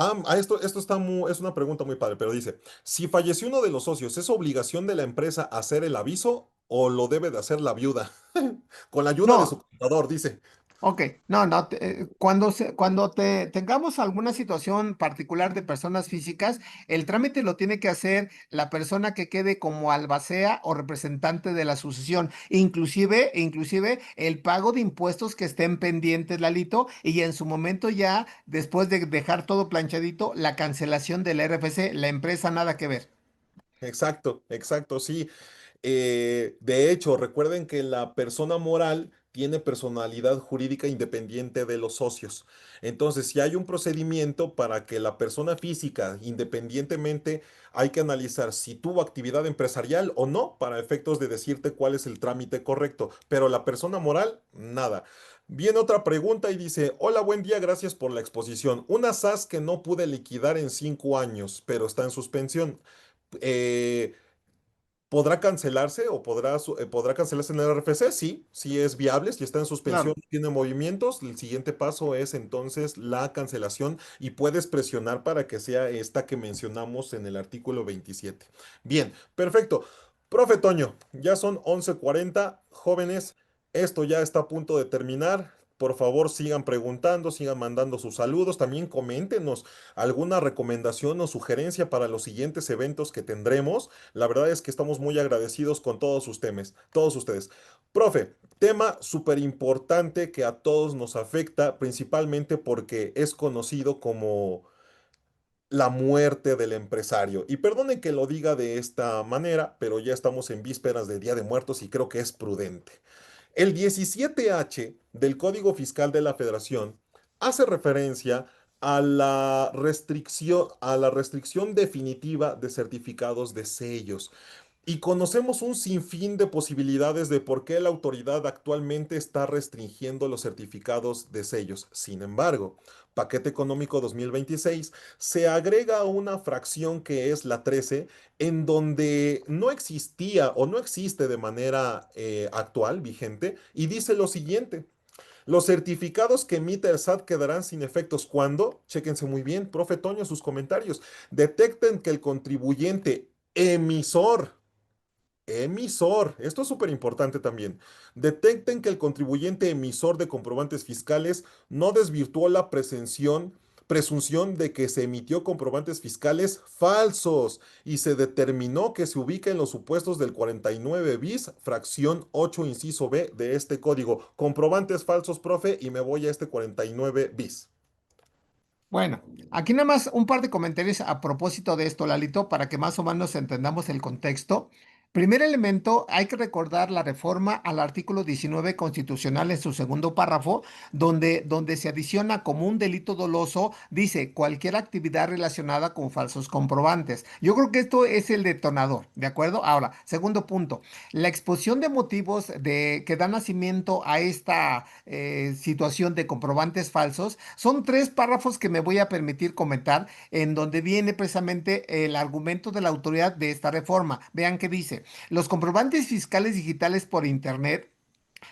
Speaker 1: es una pregunta muy padre, pero dice, si falleció uno de los socios, ¿es obligación de la empresa hacer el aviso o lo debe de hacer la viuda? Con la ayuda de su
Speaker 2: No,
Speaker 1: contador, dice.
Speaker 2: ok, no, cuando tengamos alguna situación particular de personas físicas, el trámite lo tiene que hacer la persona que quede como albacea o representante de la sucesión, inclusive el pago de impuestos que estén pendientes, Lalito, y en su momento ya, después de dejar todo planchadito, la cancelación del RFC, la empresa nada que ver.
Speaker 1: Exacto, exacto, sí. De hecho, recuerden que la persona moral tiene personalidad jurídica independiente de los socios. Entonces, si hay un procedimiento para que la persona física, independientemente, hay que analizar si tuvo actividad empresarial o no, para efectos de decirte cuál es el trámite correcto. Pero la persona moral, nada. Viene otra pregunta y dice, hola, buen día, gracias por la exposición. Una SAS que no pude liquidar en 5 años, pero está en suspensión. Eh, ¿Podrá cancelarse o podrá cancelarse en el RFC? Sí, sí es viable. Si está en suspensión,
Speaker 2: Claro.
Speaker 1: tiene movimientos. El siguiente paso es entonces la cancelación y puedes presionar para que sea esta que mencionamos en el artículo 27. Bien, perfecto. Profe Toño, ya son 11:40. Jóvenes, esto ya está a punto de terminar. Por favor, sigan preguntando, sigan mandando sus saludos. También coméntenos alguna recomendación o sugerencia para los siguientes eventos que tendremos. La verdad es que estamos muy agradecidos con todos ustedes. Profe, tema súper importante que a todos nos afecta, principalmente porque es conocido como la muerte del empresario. Y perdonen que lo diga de esta manera, pero ya estamos en vísperas de Día de Muertos y creo que es prudente. El 17H del Código Fiscal de la Federación hace referencia a la restricción definitiva de certificados de sellos. Y conocemos un sinfín de posibilidades de por qué la autoridad actualmente está restringiendo los certificados de sellos. Sin embargo, Paquete Económico 2026 se agrega una fracción que es la 13, en donde no existía o no existe de manera actual, vigente, y dice lo siguiente. Los certificados que emite el SAT quedarán sin efectos cuando, chéquense muy bien, profe Toño, sus comentarios, detecten que el contribuyente emisor, esto es súper importante también. Detecten que el contribuyente emisor de comprobantes fiscales no desvirtuó la presunción de que se emitió comprobantes fiscales falsos y se determinó que se ubica en los supuestos del 49 bis, fracción 8, inciso B de este código. Comprobantes falsos, profe, y me voy a este 49 bis.
Speaker 2: Bueno, aquí nada más un par de comentarios a propósito de esto, Lalito, para que más o menos entendamos el contexto. Primer elemento, hay que recordar la reforma al artículo 19 constitucional en su segundo párrafo, donde se adiciona como un delito doloso, dice cualquier actividad relacionada con falsos comprobantes. Yo creo que esto es el detonador, ¿de acuerdo? Ahora, segundo punto, la exposición de motivos que da nacimiento a esta situación de comprobantes falsos son tres párrafos que me voy a permitir comentar en donde viene precisamente el argumento de la autoridad de esta reforma. Vean qué dice. Los comprobantes fiscales digitales por Internet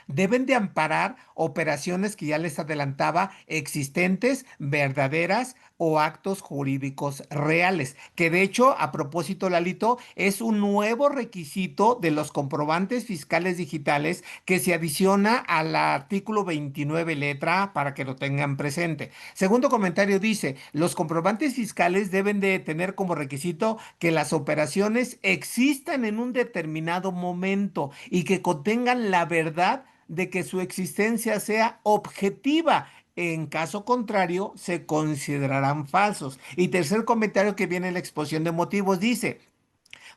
Speaker 2: deben de amparar operaciones que ya les adelantaba, existentes, verdaderas o actos jurídicos reales, que de hecho, a propósito, Lalito, es un nuevo requisito de los comprobantes fiscales digitales que se adiciona al artículo 29 letra A para que lo tengan presente. Segundo comentario dice, los comprobantes fiscales deben de tener como requisito que las operaciones existan en un determinado momento y que contengan la verdad de que su existencia sea objetiva. En caso contrario, se considerarán falsos. Y tercer comentario que viene en la exposición de motivos dice,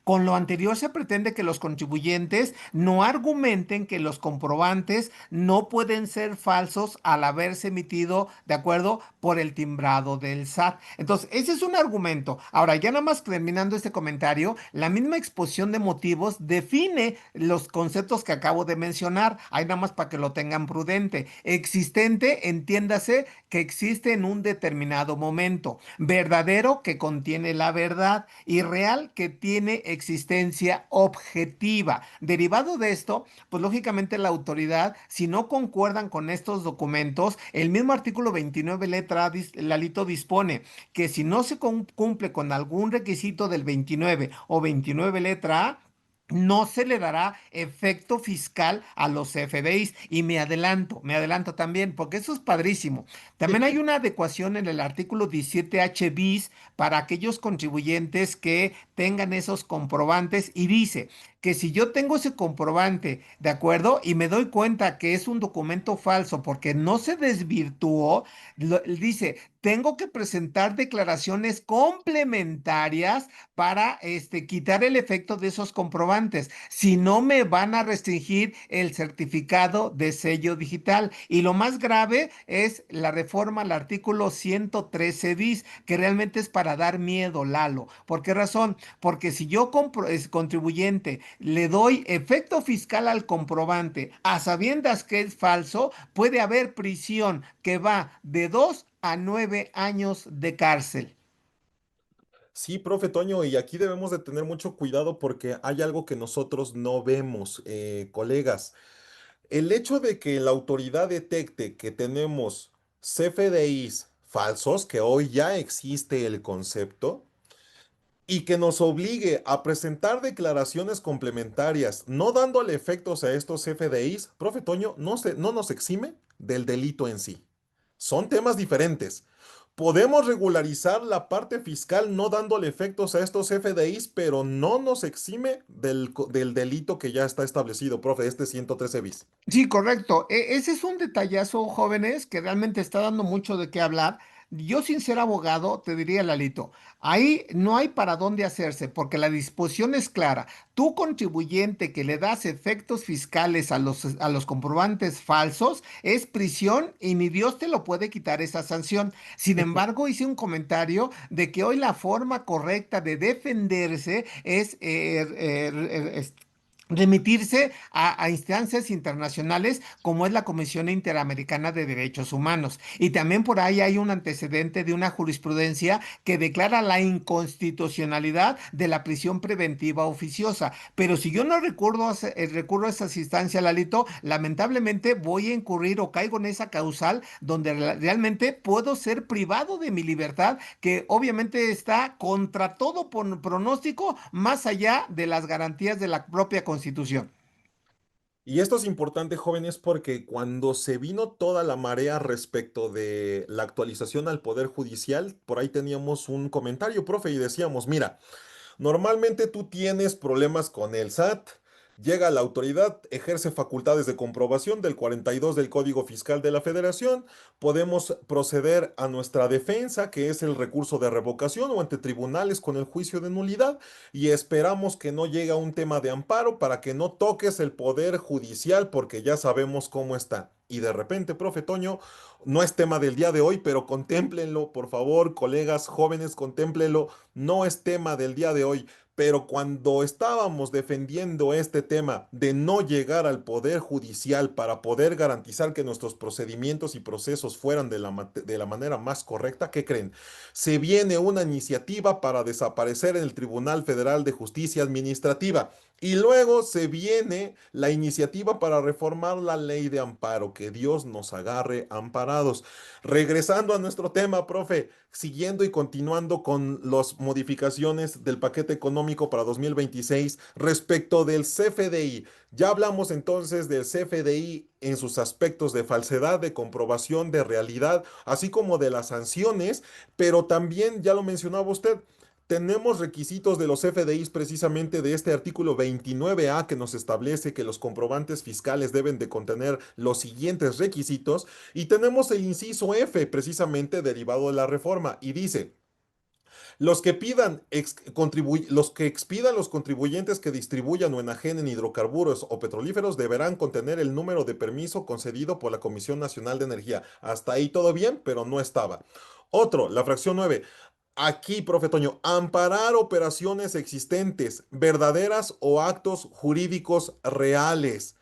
Speaker 2: con lo anterior se pretende que los contribuyentes no argumenten que los comprobantes no pueden ser falsos al haberse emitido, ¿de acuerdo?, por el timbrado del SAT. Entonces, ese es un argumento. Ahora, ya nada más terminando este comentario, la misma exposición de motivos define los conceptos que acabo de mencionar. Hay nada más para que lo tengan prudente. Existente, entiéndase que existe en un determinado momento. Verdadero, que contiene la verdad. Y real, que tiene existencia objetiva. Derivado de esto, pues lógicamente la autoridad, si no concuerdan con estos documentos, el mismo artículo 29 letra A, Lalito, dispone que si no se cumple con algún requisito del 29 o 29 letra A, no se le dará efecto fiscal a los FDIs. Y me adelanto también, porque eso es padrísimo. También hay una adecuación en el artículo 17H bis para aquellos contribuyentes que tengan esos comprobantes y dice que si yo tengo ese comprobante, ¿de acuerdo? Y me doy cuenta que es un documento falso porque no se desvirtuó, dice, tengo que presentar declaraciones complementarias para quitar el efecto de esos comprobantes. Si no, me van a restringir el certificado de sello digital. Y lo más grave es la reforma al artículo 113 bis, que realmente es para dar miedo, Lalo. ¿Por qué razón? Porque si yo contribuyente le doy efecto fiscal al comprobante a sabiendas que es falso, puede haber prisión que va de 2 a 9 años de cárcel.
Speaker 1: Sí, profe Toño, y aquí debemos de tener mucho cuidado porque hay algo que nosotros no vemos, colegas. El hecho de que la autoridad detecte que tenemos CFDIs falsos, que hoy ya existe el concepto, y que nos obligue a presentar declaraciones complementarias, no dándole efectos a estos CFDIs, profe Toño, no nos exime del delito en sí. Son temas diferentes. Podemos regularizar la parte fiscal no dándole efectos a estos FDIs, pero no nos exime del delito que ya está establecido, profe, este 113 bis.
Speaker 2: Sí, correcto. Ese es un detallazo, jóvenes, que realmente está dando mucho de qué hablar. yo sin ser abogado te diría, Lalito, ahí no hay para dónde hacerse porque la disposición es clara. Tú contribuyente que le das efectos fiscales a los comprobantes falsos, es prisión y ni Dios te lo puede quitar esa sanción. Sin embargo, hice un comentario de que hoy la forma correcta de defenderse es remitirse a instancias internacionales como es la Comisión Interamericana de Derechos Humanos. Y también por ahí hay un antecedente de una jurisprudencia que declara la inconstitucionalidad de la prisión preventiva oficiosa. Pero si yo no recurro a esas instancias, Lalito, lamentablemente voy a incurrir o caigo en esa causal donde realmente puedo ser privado de mi libertad, que obviamente está contra todo pronóstico, más allá de las garantías de la propia Constitución.
Speaker 1: Y esto es importante, jóvenes, porque cuando se vino toda la marea respecto de la actualización al Poder Judicial, por ahí teníamos un comentario, profe, y decíamos, mira, normalmente tú tienes problemas con el SAT, llega la autoridad, ejerce facultades de comprobación del 42 del Código Fiscal de la Federación, podemos proceder a nuestra defensa, que es el recurso de revocación o ante tribunales con el juicio de nulidad, y esperamos que no llegue a un tema de amparo para que no toques el poder judicial porque ya sabemos cómo está. Y de repente, profe Toño, no es tema del día de hoy, pero contémplenlo, por favor, colegas jóvenes, contémplenlo, no es tema del día de hoy. Pero cuando estábamos defendiendo este tema de no llegar al poder judicial para poder garantizar que nuestros procedimientos y procesos fueran de la manera más correcta, ¿qué creen? Se viene una iniciativa para desaparecer en el Tribunal Federal de Justicia Administrativa. Y luego se viene la iniciativa para reformar la ley de amparo. Que Dios nos agarre amparados. Regresando a nuestro tema, profe, siguiendo y continuando con las modificaciones del paquete económico para 2026 respecto del CFDI. Ya hablamos entonces del CFDI en sus aspectos de falsedad, de comprobación, de realidad, así como de las sanciones, pero también, ya lo mencionaba usted, tenemos requisitos de los FDIs precisamente de este artículo 29A que nos establece que los comprobantes fiscales deben de contener los siguientes requisitos y tenemos el inciso F precisamente derivado de la reforma y dice, los que expidan los contribuyentes que distribuyan o enajenen hidrocarburos o petrolíferos deberán contener el número de permiso concedido por la Comisión Nacional de Energía. Hasta ahí todo bien, pero no estaba. Otro, la fracción 9. Aquí, profe Toño, amparar operaciones existentes, verdaderas o actos jurídicos reales.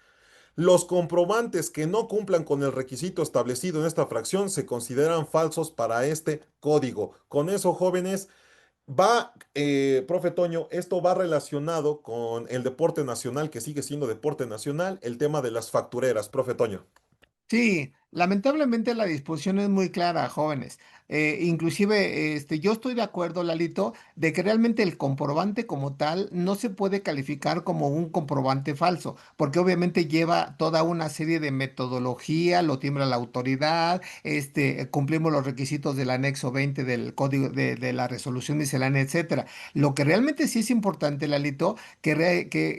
Speaker 1: Los comprobantes que no cumplan con el requisito establecido en esta fracción se consideran falsos para este código. Con eso, jóvenes, profe Toño, esto va relacionado con el deporte nacional, que sigue siendo deporte nacional, el tema de las factureras, profe Toño.
Speaker 2: Sí, lamentablemente la disposición es muy clara, jóvenes. Inclusive, yo estoy de acuerdo, Lalito, de que realmente el comprobante como tal no se puede calificar como un comprobante falso, porque obviamente lleva toda una serie de metodología, lo tiembla la autoridad, cumplimos los requisitos del anexo 20 del código de la resolución miscelánea, etcétera. Lo que realmente sí es importante, Lalito, que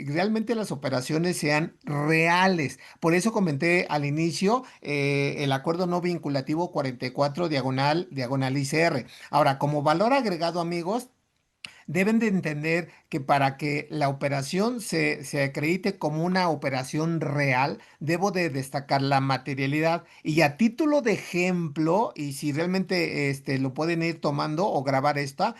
Speaker 2: realmente las operaciones sean reales. Por eso comenté al inicio el acuerdo no vinculativo 44 diagonal ICR. Ahora, como valor agregado, amigos, deben de entender que para que la operación se acredite como una operación real, debo de destacar la materialidad. Y a título de ejemplo, y si realmente lo pueden ir tomando o grabar esta,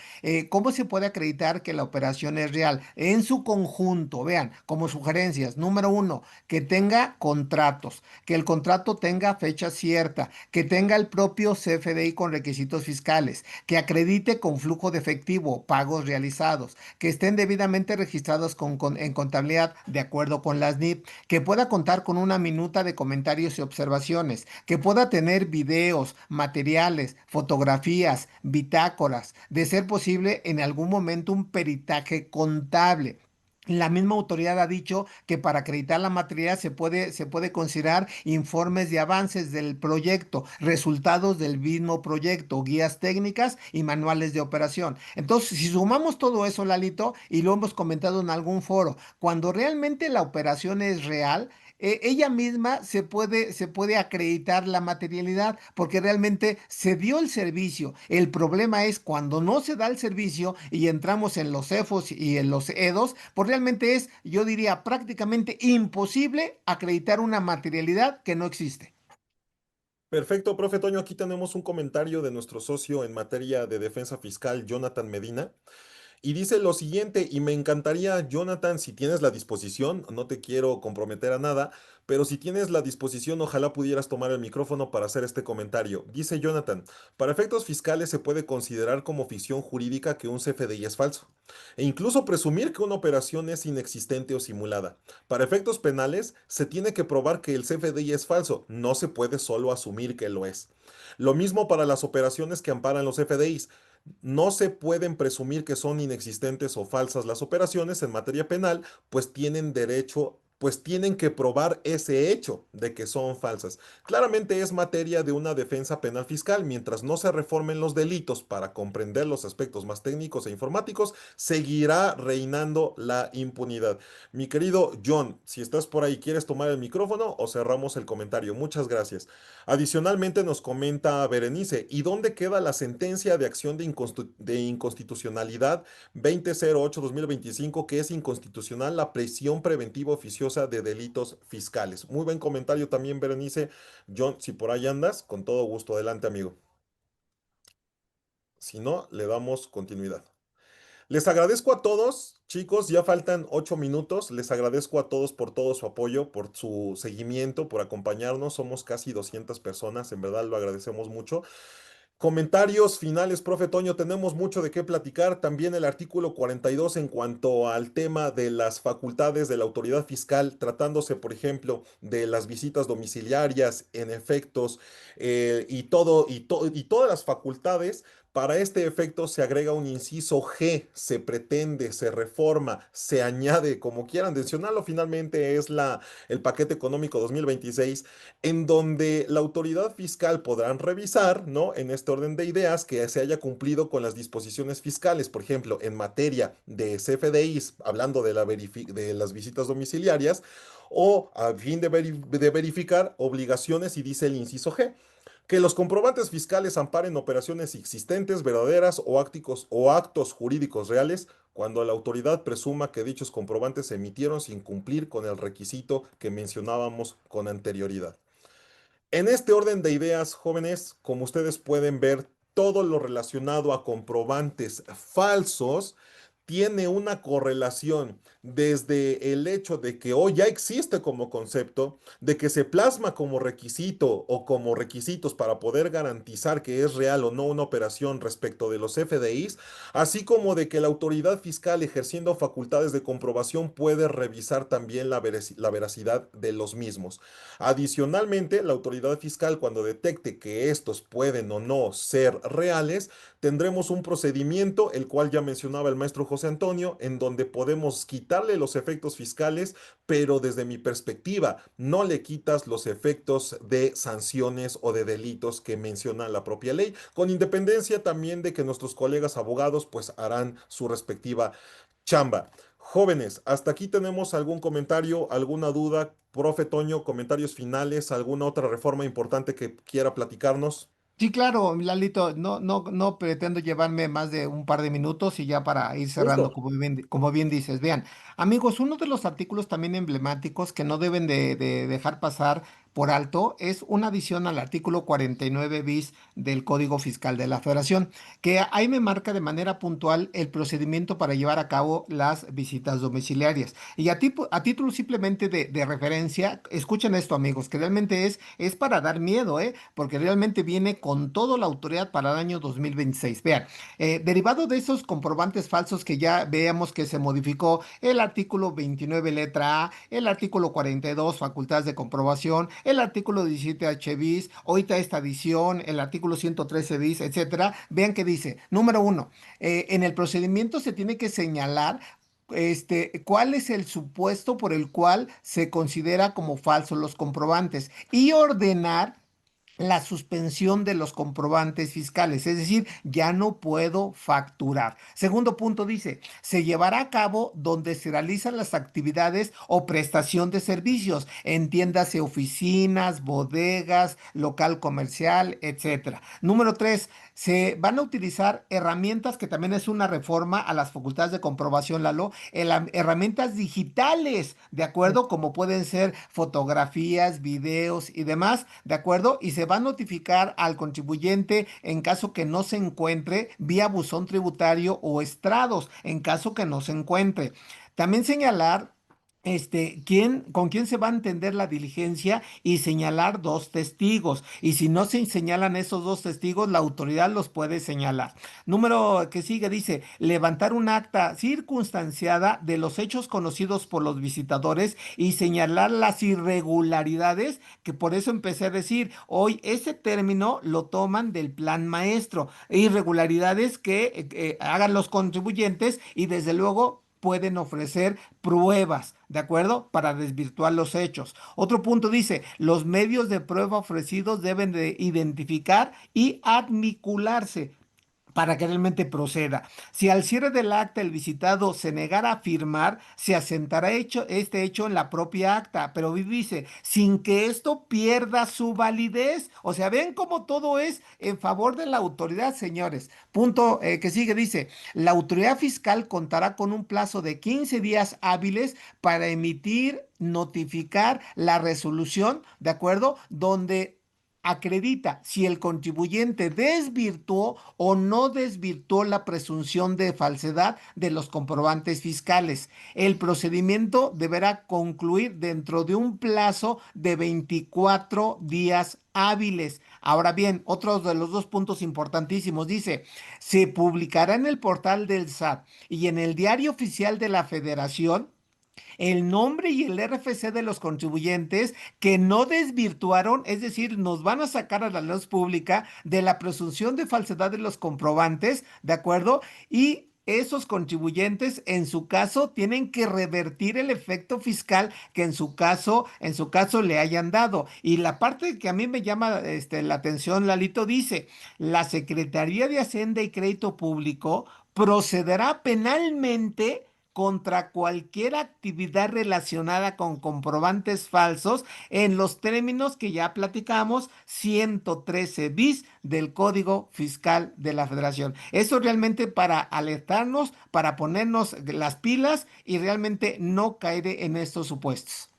Speaker 2: ¿cómo se puede acreditar que la operación es real? En su conjunto, vean, como sugerencias. Número uno, que tenga contratos, que el contrato tenga fecha cierta, que tenga el propio CFDI con requisitos fiscales, que acredite con flujo de efectivo, pagos realizados, que estén debidamente registrados en contabilidad de acuerdo con las NIP, que pueda contar con una minuta de comentarios y observaciones, que pueda tener videos, materiales, fotografías, bitácoras, de ser posible en algún momento un peritaje contable. La misma autoridad ha dicho que para acreditar la materialidad se puede considerar informes de avances del proyecto, resultados del mismo proyecto, guías técnicas y manuales de operación. Entonces, si sumamos todo eso, Lalito, y lo hemos comentado en algún foro, cuando realmente la operación es real, ella misma se puede acreditar la materialidad porque realmente se dio el servicio. El problema es cuando no se da el servicio y entramos en los CEFOS y en los EDOS, pues realmente es, yo diría, prácticamente imposible acreditar una materialidad que no existe.
Speaker 1: Perfecto, profe Toño. Aquí tenemos un comentario de nuestro socio en materia de defensa fiscal, Jonathan Medina. Y dice lo siguiente, y me encantaría, Jonathan, si tienes la disposición, no te quiero comprometer a nada, pero si tienes la disposición, ojalá pudieras tomar el micrófono para hacer este comentario. Dice Jonathan, para efectos fiscales se puede considerar como ficción jurídica que un CFDI es falso, e incluso presumir que una operación es inexistente o simulada. Para efectos penales, se tiene que probar que el CFDI es falso, no se puede solo asumir que lo es. Lo mismo para las operaciones que amparan los FDIs. No se pueden presumir que son inexistentes o falsas las operaciones en materia penal, pues tienen que probar ese hecho de que son falsas. Claramente es materia de una defensa penal fiscal. Mientras no se reformen los delitos para comprender los aspectos más técnicos e informáticos, seguirá reinando la impunidad. Mi querido John, si estás por ahí, ¿quieres tomar el micrófono o cerramos el comentario? Muchas gracias. Adicionalmente nos comenta Berenice, ¿y dónde queda la sentencia de acción de inconstitucionalidad 2008-2025 que es inconstitucional la prisión preventiva oficiosa de delitos fiscales? Muy buen comentario también, Berenice. John, si por ahí andas, con todo gusto, adelante, amigo. Si no, le damos continuidad. Les agradezco a todos, chicos, ya faltan 8 minutos. Les agradezco a todos por todo su apoyo, por su seguimiento, por acompañarnos. Somos casi 200 personas, en verdad lo agradecemos mucho. Comentarios finales, profe Toño, tenemos mucho de qué platicar. También el artículo 42 en cuanto al tema de las facultades de la autoridad fiscal, tratándose, por ejemplo, de las visitas domiciliarias en efectos y todas las facultades. Para este efecto se agrega un inciso G, se pretende, se reforma, se añade, como quieran mencionarlo, finalmente es el paquete económico 2026 en donde la autoridad fiscal podrán revisar, ¿no? En este orden de ideas, que se haya cumplido con las disposiciones fiscales, por ejemplo, en materia de CFDIs, hablando de las visitas domiciliarias, o a fin de verificar obligaciones, y dice el inciso G. Que los comprobantes fiscales amparen operaciones existentes, verdaderas o actos jurídicos reales cuando la autoridad presuma que dichos comprobantes se emitieron sin cumplir con el requisito que mencionábamos con anterioridad. En este orden de ideas, jóvenes, como ustedes pueden ver, todo lo relacionado a comprobantes falsos tiene una correlación desde el hecho de que hoy ya existe como concepto, de que se plasma como requisito o como requisitos para poder garantizar que es real o no una operación respecto de los FDIs, así como de que la autoridad fiscal ejerciendo facultades de comprobación puede revisar también la veracidad de los mismos. Adicionalmente, la autoridad fiscal, cuando detecte que estos pueden o no ser reales, tendremos un procedimiento, el cual ya mencionaba el maestro José Antonio, en donde podemos quitarle los efectos fiscales, pero desde mi perspectiva, no le quitas los efectos de sanciones o de delitos que menciona la propia ley, con independencia también de que nuestros colegas abogados pues harán su respectiva chamba. Jóvenes, hasta aquí tenemos algún comentario, alguna duda. Profe Toño, comentarios finales, alguna otra reforma importante que quiera platicarnos.
Speaker 2: Sí, claro, Lalito, no pretendo llevarme más de un par de minutos y ya para ir cerrando,
Speaker 1: Justo.
Speaker 2: como bien dices. Vean, amigos, uno de los artículos también emblemáticos que no deben de dejar pasar por alto es una adición al artículo 49 bis del Código Fiscal de la Federación, que ahí me marca de manera puntual el procedimiento para llevar a cabo las visitas domiciliarias. Y a título simplemente de referencia, escuchen esto, amigos, que realmente es para dar miedo, ¿eh? Porque realmente viene con toda la autoridad para el año 2026. Vean, derivado de esos comprobantes falsos que ya veamos que se modificó el artículo 29 letra A, el artículo 42 facultades de comprobación, el artículo 17 H bis, ahorita esta adición, el artículo 113 bis, etcétera. Vean que dice, número uno, en el procedimiento se tiene que señalar cuál es el supuesto por el cual se considera como falsos los comprobantes y ordenar la suspensión de los comprobantes fiscales, es decir, ya no puedo facturar. Segundo punto dice, se llevará a cabo donde se realizan las actividades o prestación de servicios, entiéndase oficinas, bodegas, local comercial, etcétera. Número tres, se van a utilizar herramientas que también es una reforma a las facultades de comprobación, Lalo, herramientas digitales, ¿de acuerdo? Como pueden ser fotografías, videos y demás, ¿de acuerdo? Y se va a notificar al contribuyente en caso que no se encuentre vía buzón tributario o estrados, en caso que no se encuentre. También señalar con quién se va a entender la diligencia y señalar dos testigos. Y si no se señalan esos dos testigos, la autoridad los puede señalar. Número que sigue dice, levantar un acta circunstanciada de los hechos conocidos por los visitadores y señalar las irregularidades, que por eso empecé a decir, hoy ese término lo toman del plan maestro, irregularidades que hagan los contribuyentes y desde luego pueden ofrecer pruebas, ¿de acuerdo? Para desvirtuar los hechos. Otro punto dice, los medios de prueba ofrecidos deben de identificar y admicularse para que realmente proceda. Si al cierre del acta el visitado se negara a firmar, se asentará este hecho en la propia acta, pero dice, sin que esto pierda su validez. O sea, ven cómo todo es en favor de la autoridad, señores. Punto que sigue, dice, la autoridad fiscal contará con un plazo de 15 días hábiles para emitir, notificar la resolución, ¿de acuerdo? Donde acredita si el contribuyente desvirtuó o no desvirtuó la presunción de falsedad de los comprobantes fiscales. El procedimiento deberá concluir dentro de un plazo de 24 días hábiles. Ahora bien, otro de los dos puntos importantísimos dice, se publicará en el portal del SAT y en el diario oficial de la Federación el nombre y el RFC de los contribuyentes que no desvirtuaron, es decir, nos van a sacar a la luz pública de la presunción de falsedad de los comprobantes, ¿de acuerdo? Y esos contribuyentes, en su caso, tienen que revertir el efecto fiscal que en su caso le hayan dado. Y la parte que a mí me llama la atención, Lalito, dice, la Secretaría de Hacienda y Crédito Público procederá penalmente contra cualquier actividad relacionada con comprobantes falsos en los términos que ya platicamos, 113 bis del Código Fiscal de la Federación. Eso realmente para alertarnos, para ponernos las pilas y realmente no caer en estos supuestos.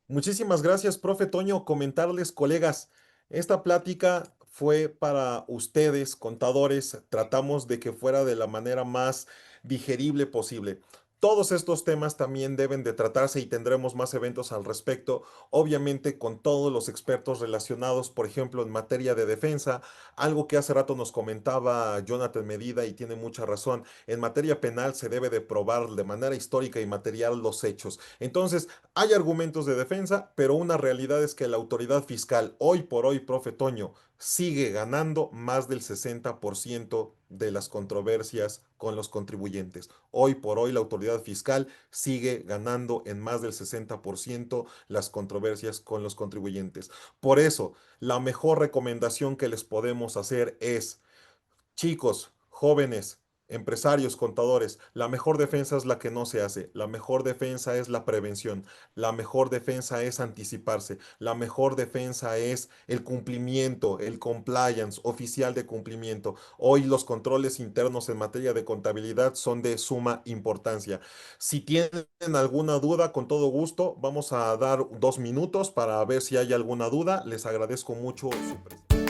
Speaker 1: Muchísimas gracias, profe Toño. Comentarles, colegas, esta plática fue para ustedes, contadores. Tratamos de que fuera de la manera más digerible posible. Todos estos temas también deben de tratarse y tendremos más eventos al respecto, obviamente con todos los expertos relacionados, por ejemplo, en materia de defensa, algo que hace rato nos comentaba Jonathan Medida y tiene mucha razón, en materia penal se debe de probar de manera histórica y material los hechos. Entonces, hay argumentos de defensa, pero una realidad es que la autoridad fiscal, hoy por hoy, profe Toño, sigue ganando más del 60% de las controversias con los contribuyentes. Hoy por hoy la autoridad fiscal sigue ganando en más del 60% las controversias con los contribuyentes. Por eso, la mejor recomendación que les podemos hacer es, chicos, jóvenes, empresarios, contadores, la mejor defensa es la que no se hace. La mejor defensa es la prevención. La mejor defensa es anticiparse. La mejor defensa es el cumplimiento, el compliance oficial de cumplimiento. Hoy los controles internos en materia de contabilidad son de suma importancia. Si tienen alguna duda, con todo gusto, vamos a dar 2 minutos para ver si hay alguna duda. Les agradezco mucho su presencia.